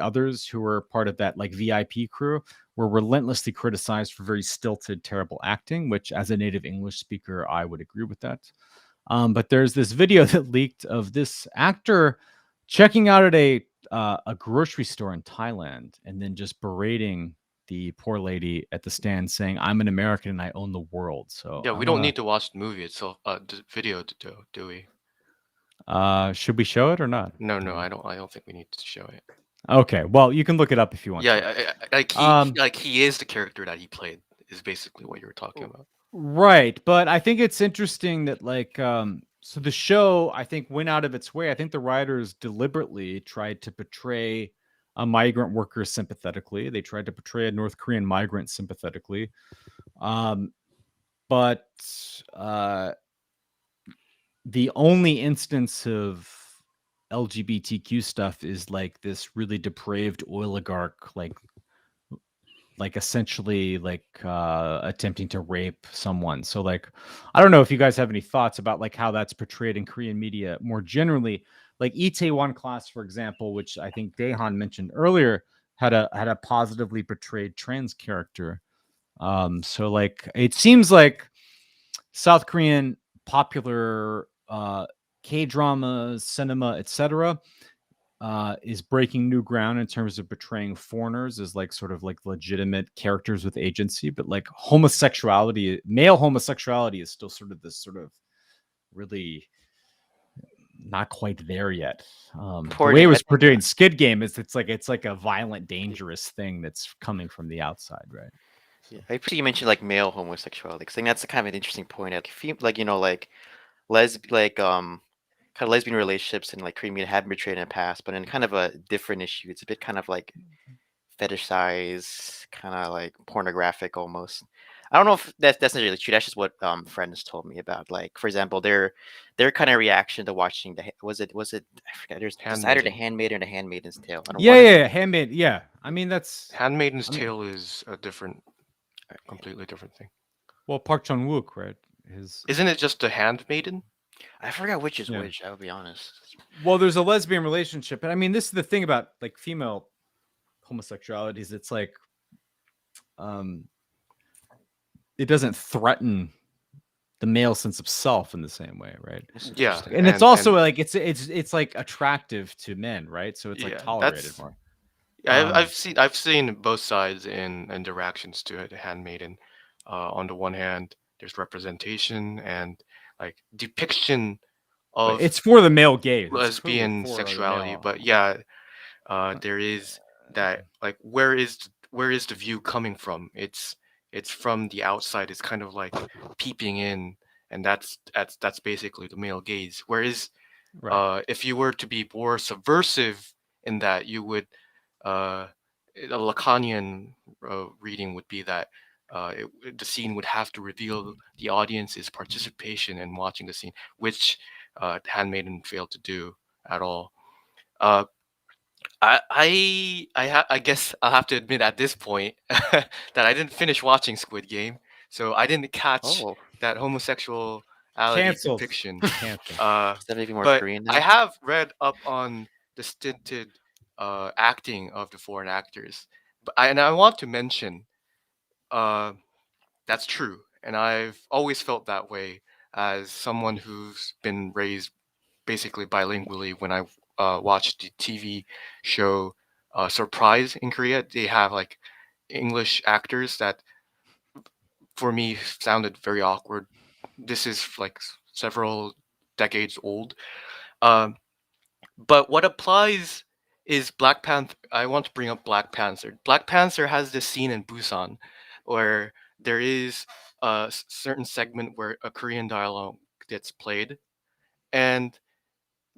others who were part of that like VIP crew were relentlessly criticized for very stilted, terrible acting, which as a native English speaker, I would agree with that. But there's this video that leaked of this actor checking out at a grocery store in Thailand and then just berating the poor lady at the stand saying, "I'm an American and I own the world." So Yeah, I we don't want need to watch the movie itself, the video, do we? to. Should we show it or not? No, I don't think we need to show it. Okay, well, you can look it up if you want. Yeah, like he is the character that he played. Is basically what you were talking about. Right, but I think it's interesting that like so the show I think went out of its way. I think the writers deliberately tried to portray a migrant worker sympathetically. They tried to portray a North Korean migrant sympathetically. But the only instance of LGBTQ stuff is like this really depraved oligarch like essentially like attempting to rape someone. So like I don't know if you guys have any thoughts about like how that's portrayed in Korean media more generally. Like Itaewon Class, for example, which I think Daehan mentioned earlier, had a positively portrayed trans character. So like it seems like South Korean popular K-dramas, cinema, etc., is breaking new ground in terms of portraying foreigners as like sort of like legitimate characters with agency, but like male homosexuality is still sort of this sort of really not quite there yet. The Poor way it game. was portrayed in Squid Game is it's like a violent, dangerous thing that's coming from the outside, right? Yeah, I appreciate you mentioned like male homosexuality. 'Cause I think that's kind of an interesting point. Like you know, like kind of lesbian relationships and like Korean media have been portrayed in the past, but in kind of a different issue. It's a bit kind of like fetishized, kind of like pornographic almost. I don't know if that's necessarily true. That's just what friends told me about. Like for example, their kind of reaction to watching was it I forget. There's either the Handmaiden. Handmaiden or the Handmaiden's Tale. I don't Yeah, one of yeah, Handmaid. Yeah, I mean that's Handmaiden's I mean- Tale is a different, completely different thing. well Park Chan Wook, right? Isn't it just a handmaiden? I forgot which is Yeah. which. I'll be honest. Well, there's a lesbian relationship, and I mean this is the thing about like female homosexuality is it's like it doesn't threaten the male sense of self in the same way, right? This is Yeah, interesting. And it's also like it's like attractive to men, right? So it's like Yeah, tolerated that's- more. Yeah, I've seen both sides in the reactions to it. Handmaiden. On the one hand, there's representation and like depiction But of it's for the male gaze. It's lesbian clearly for the sexuality, male. but yeah, there is that like where is the view coming from? It's from the outside. It's kind of like peeping in, and that's basically the male gaze. Whereas Right. if you were to be more subversive in that, you would a Lacanian reading would be that the scene would have to reveal the audience's participation in watching the scene, which Handmaiden failed to do at all. Uh, I guess I'll have to admit at this point that I didn't finish watching Squid Game, so I didn't catch Oh, that homosexuality Canceled. depiction. Canceled. is that maybe more But Korean I now? have read up on the stinted acting of the foreign actors, and I want to mention uh, that's true, and I've always felt that way as someone who's been raised basically bilingually. When I watched the TV show Surprise in Korea, they have like English actors that for me sounded very awkward. This is like several decades old. Um, But what applies is Black Panther. I want to bring up Black Panther. Black Panther has this scene in Busan where there is a certain segment where a Korean dialogue gets played, and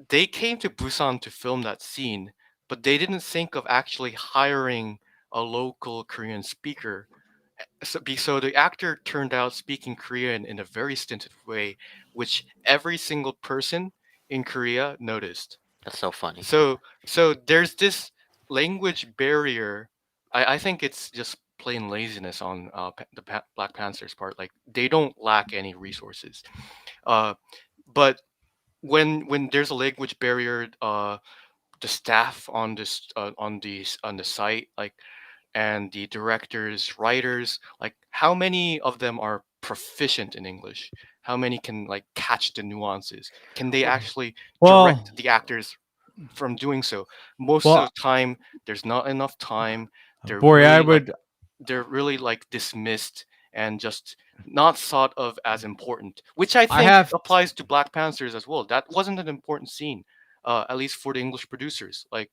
they came to Busan to film that scene, but they didn't think of actually hiring a local Korean speaker. So the actor turned out speaking Korean in a very stinted way, which every single person in Korea noticed. That's so funny. So there's this language barrier. I think it's just plain laziness on Black Panther's part. Like they don't lack any resources. But when there's a language barrier, the staff on this on the site, like, and the directors, writers, like how many of them are proficient in English? How many can like catch the nuances? Can they actually Well, direct the actors from doing so? Most Well- of the time, there's not enough time. They're Bori, really, I like, would they're really like dismissed and just not thought of as important, which I think have- applies to Black Panthers as well. That wasn't an important scene, at least for the English producers. Like,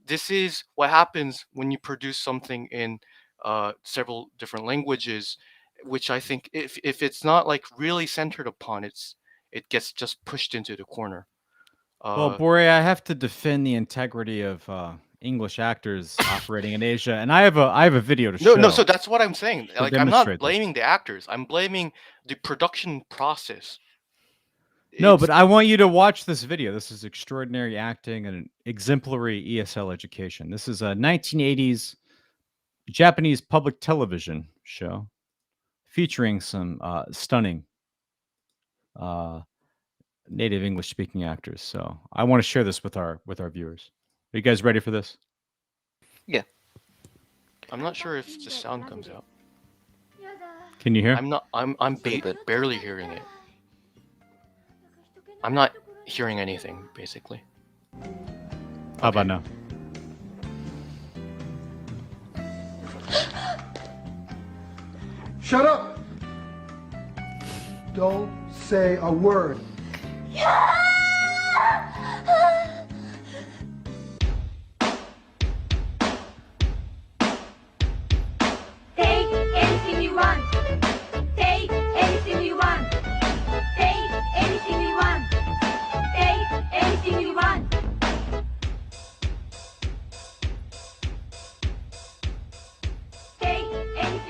this is what happens when you produce something in several different languages, which I think if it's not like really centered upon it gets just pushed into the corner. Well, Bori, I have to defend the integrity of English actors operating in Asia, and I have a video to show. No, so that's what I'm saying. To Like, I'm not demonstrate this. blaming the actors. I'm blaming the production process. No, It's- but I want you to watch this video. This is extraordinary acting and an exemplary ESL education. This is a 1980s Japanese public television show featuring some stunning native English speaking actors. So I want to share this with our viewers. Are you guys ready for this? I'm not sure if the sound comes out. Can you hear? I'm bit. barely hearing it. I'm not hearing anything, basically. How about now? Shut up! Don't say a word.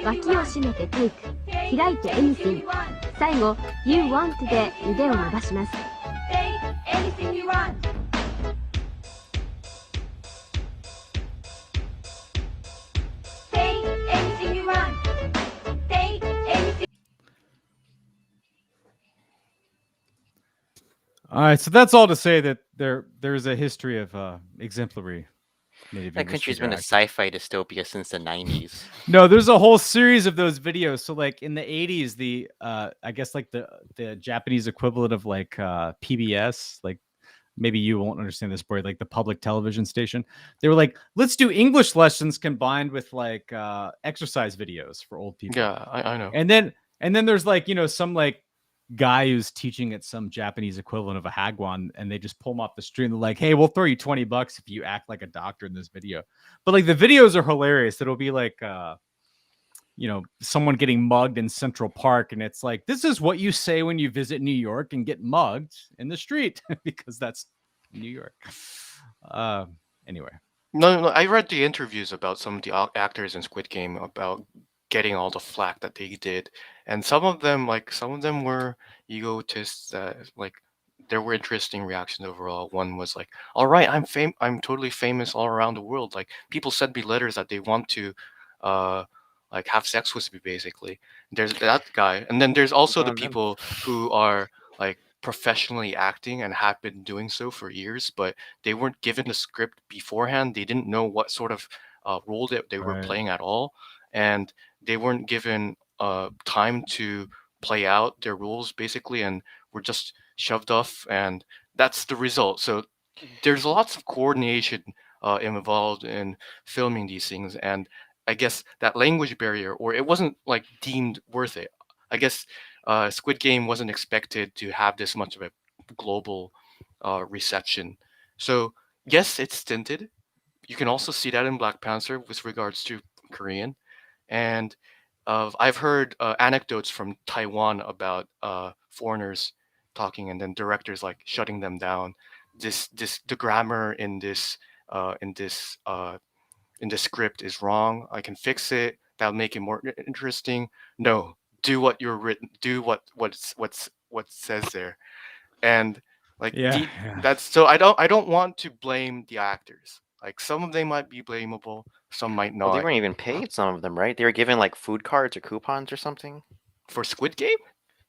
脇を締めてテイク、開いて anything、最後 you want で腕を伸ばします。Anything you want. Say anything you want. Say anything. All right, so that's all to say that there's a history of exemplary native That English country's figure been a acting. sci-fi dystopia since the 90s. No, there's a whole series of those videos. So like in the 80s, the I guess like the Japanese equivalent of like PBS, like maybe you won't understand this, Boyd, like the public television station. They were like, let's do English lessons combined with like exercise videos for old people. Yeah, I know. And then there's like, some like guy who's teaching at some Japanese equivalent of a hagwon, and they just pull him off the street and they're like, hey, we'll throw you $20 if you act like a doctor in this video. But like the videos are hilarious. It'll be like someone getting mugged in Central Park, and it's like, this is what you say when you visit New York and get mugged in the street because that's New York. Anyway. No, I read the interviews about some of the actors in Squid Game about getting all the flack that they did, and some of them were egotists. Like there were interesting reactions overall. One was like, "All right, I'm totally famous all around the world. Like people send me letters that they want to, like have sex with me, basically." There's that guy, and then there's also the people who are like professionally acting and have been doing so for years, but they weren't given the script beforehand. They didn't know what sort of role that they were Right. playing at all, and they weren't given time to play out their roles basically, and were just shoved off, and that's the result. So there's lots of coordination involved in filming these things, and I guess that language barrier, or it wasn't like deemed worth it. I guess Squid Game wasn't expected to have this much of a global reception. So yes, it's stinted. You can also see that in Black Panther with regards to Korean, and I've heard anecdotes from Taiwan about foreigners talking, and then directors like shutting them down. The grammar in this in this in the script is wrong. I can fix it. That'll make it more interesting. No, do what you're written. Do what says there, and like Yeah. that's so. I don't want to blame the actors. Like some of them might be blamable, some might Well, they not. weren't even paid, some of them, right? They were given like food cards or coupons or something. For Squid Game,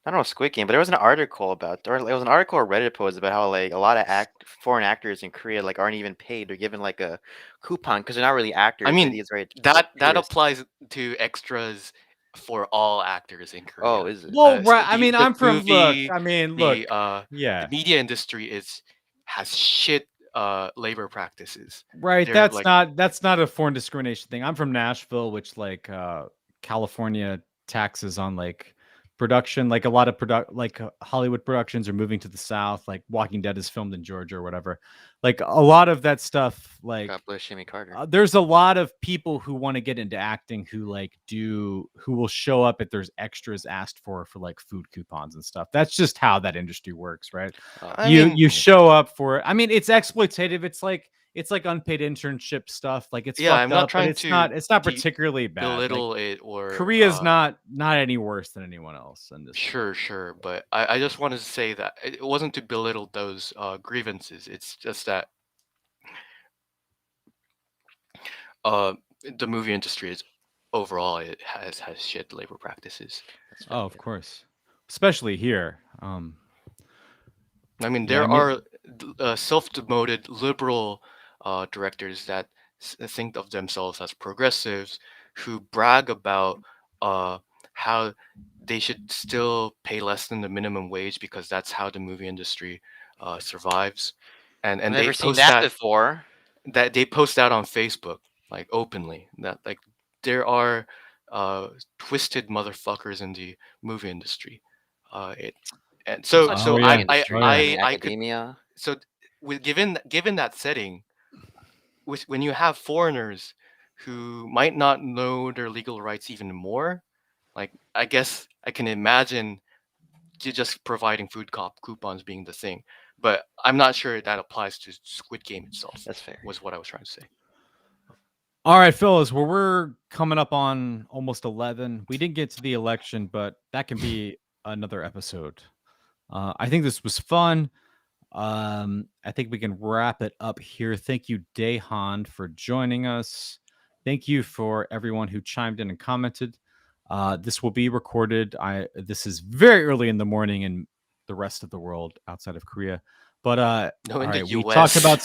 I don't know Squid Game, but there was an article about, or it was an article or Reddit post about how like a lot of foreign actors in Korea like aren't even paid. They're given like a coupon because they're not really actors. I They're mean these, right, that tourists. applies to extras for all actors in Korea. Oh, is it? Well, So right. I mean, the I'm from movie, look. Yeah. the media industry has shit labor practices. Right. They're That's not a foreign discrimination thing. I'm from Nashville, which like California taxes on like production, like a lot of Hollywood productions are moving to the South, like Walking Dead is filmed in Georgia or whatever. Like a lot of that stuff, like God bless Jimmy Carter. there's a lot of people who want to get into acting who will show up if there's extras asked for like food coupons and stuff. That's just how that industry works, right? You show up for it. I mean, it's exploitative. It's like unpaid internship stuff. Like it's yeah. fucked I'm not up, trying but to it's not particularly bad. belittle Like, it or Korea's not any worse than anyone else in this. Sure, but I just wanted to say that it wasn't to belittle those grievances. It's just that the movie industry is overall it has shit labor practices. Oh, of course, especially here. I mean, Yeah, there I mean- are self-demoted liberal directors that think of themselves as progressives who brag about how they should still pay less than the minimum wage because that's how the movie industry survives, and I've they never seen post that before. that they post that on Facebook like openly that like there are twisted motherfuckers in the movie industry. It and so Such so in yeah. the industry, I could academia. so with given that setting, when you have foreigners who might not know their legal rights even more, like I guess I can imagine just providing coupons being the thing, but I'm not sure that applies to Squid Game itself. That's fair. Was what I was trying to say. All right, fellas. Well, we're coming up on almost 11. We didn't get to the election, but that can be another episode. I think this was fun. I think we can wrap it up here. Thank you, Daehan, for joining us. Thank you for everyone who chimed in and commented. This will be recorded. This is very early in the morning in the rest of the world outside of Korea. But No, all in the right, we US. talked about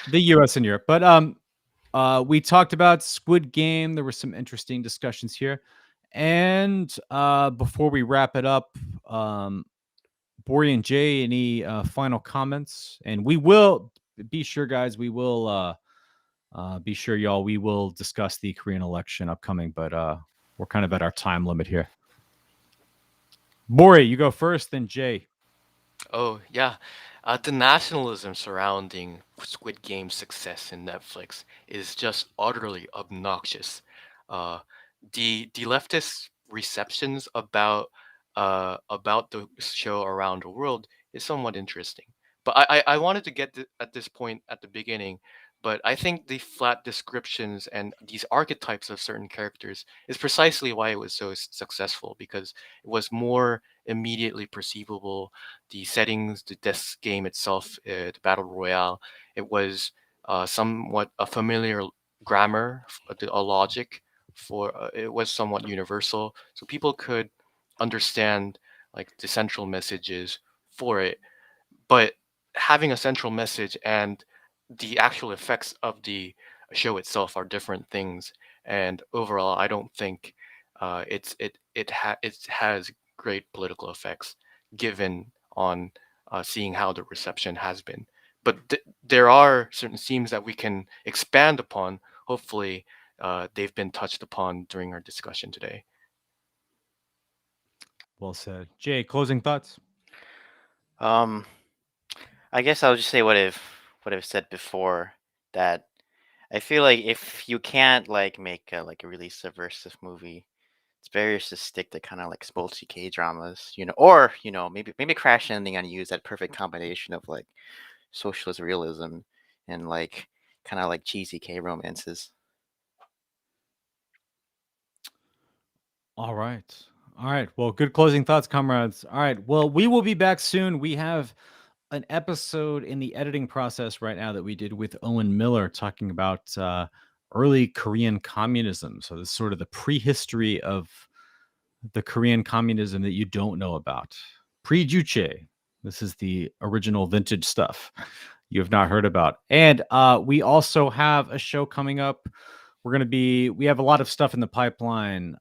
the US and Europe. But we talked about Squid Game. There were some interesting discussions here. And before we wrap it up, Bori and Jay, any final comments? And we will be sure, guys, we will be sure, y'all, we will discuss the Korean election upcoming, but we're kind of at our time limit here. Bori, you go first, then Jay. Oh, yeah. The nationalism surrounding Squid Game's success in Netflix is just utterly obnoxious. Uh, the leftist receptions about the show around the world is somewhat interesting. But I wanted to get at this point at the beginning, but I think the flat descriptions and these archetypes of certain characters is precisely why it was so successful, because it was more immediately perceivable. The settings, the death game itself, the battle royale, it was somewhat a familiar grammar, a logic for it was somewhat universal, so people could understand like the central messages for it. But having a central message and the actual effects of the show itself are different things. And overall, I don't think it has great political effects given on seeing how the reception has been. But there are certain themes that we can expand upon. Hopefully, they've been touched upon during our discussion today. Well said. Jay, closing thoughts? Um, I guess I'll just say what I've said before, that I feel like if you can't like make a really subversive movie, it's better to stick to kind of like sportsy K dramas, or maybe Crash Landing on You is that perfect combination of like socialist realism and like kind of like cheesy K romances. All right. All right. Well, good closing thoughts, comrades. All right. Well, we will be back soon. We have an episode in the editing process right now that we did with Owen Miller talking about early Korean communism. So this is sort of the prehistory of the Korean communism that you don't know about. Pre-Juche. This is the original vintage stuff you have not heard about. And we also have a show coming up. We have a lot of stuff in the pipeline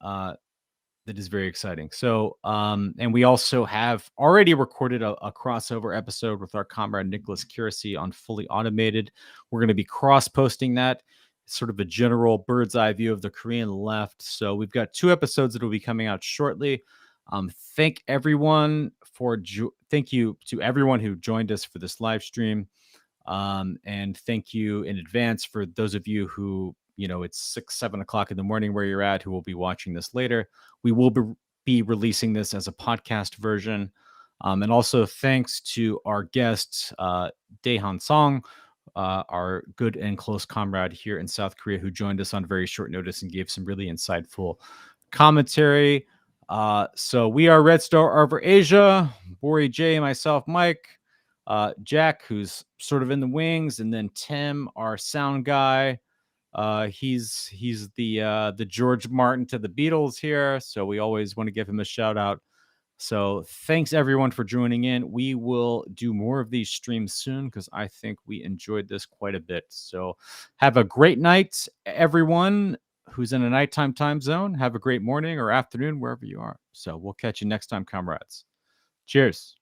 that is very exciting. So, and we also have already recorded a crossover episode with our comrade Nicholas Kirasi on Fully Automated. We're going to be cross-posting that, sort of a general bird's eye view of the Korean left. So we've got 2 episodes that will be coming out shortly. Thank you to everyone who joined us for this live stream. And thank you in advance for those of you who, it's 6, 7 o'clock in the morning where you're at, who will be watching this later. We will be releasing this as a podcast version. And also thanks to our guest, Daehan Song, our good and close comrade here in South Korea, who joined us on very short notice and gave some really insightful commentary. So we are Red Star over Asia, Bori J, myself, Mike, Jack, who's sort of in the wings, and then Tim, our sound guy. He's the George Martin to the Beatles here, so we always want to give him a shout out. So thanks everyone for joining in. We will do more of these streams soon because I think we enjoyed this quite a bit. So have a great night, everyone who's in a nighttime time zone. Have a great morning or afternoon wherever you are. So we'll catch you next time, comrades. Cheers.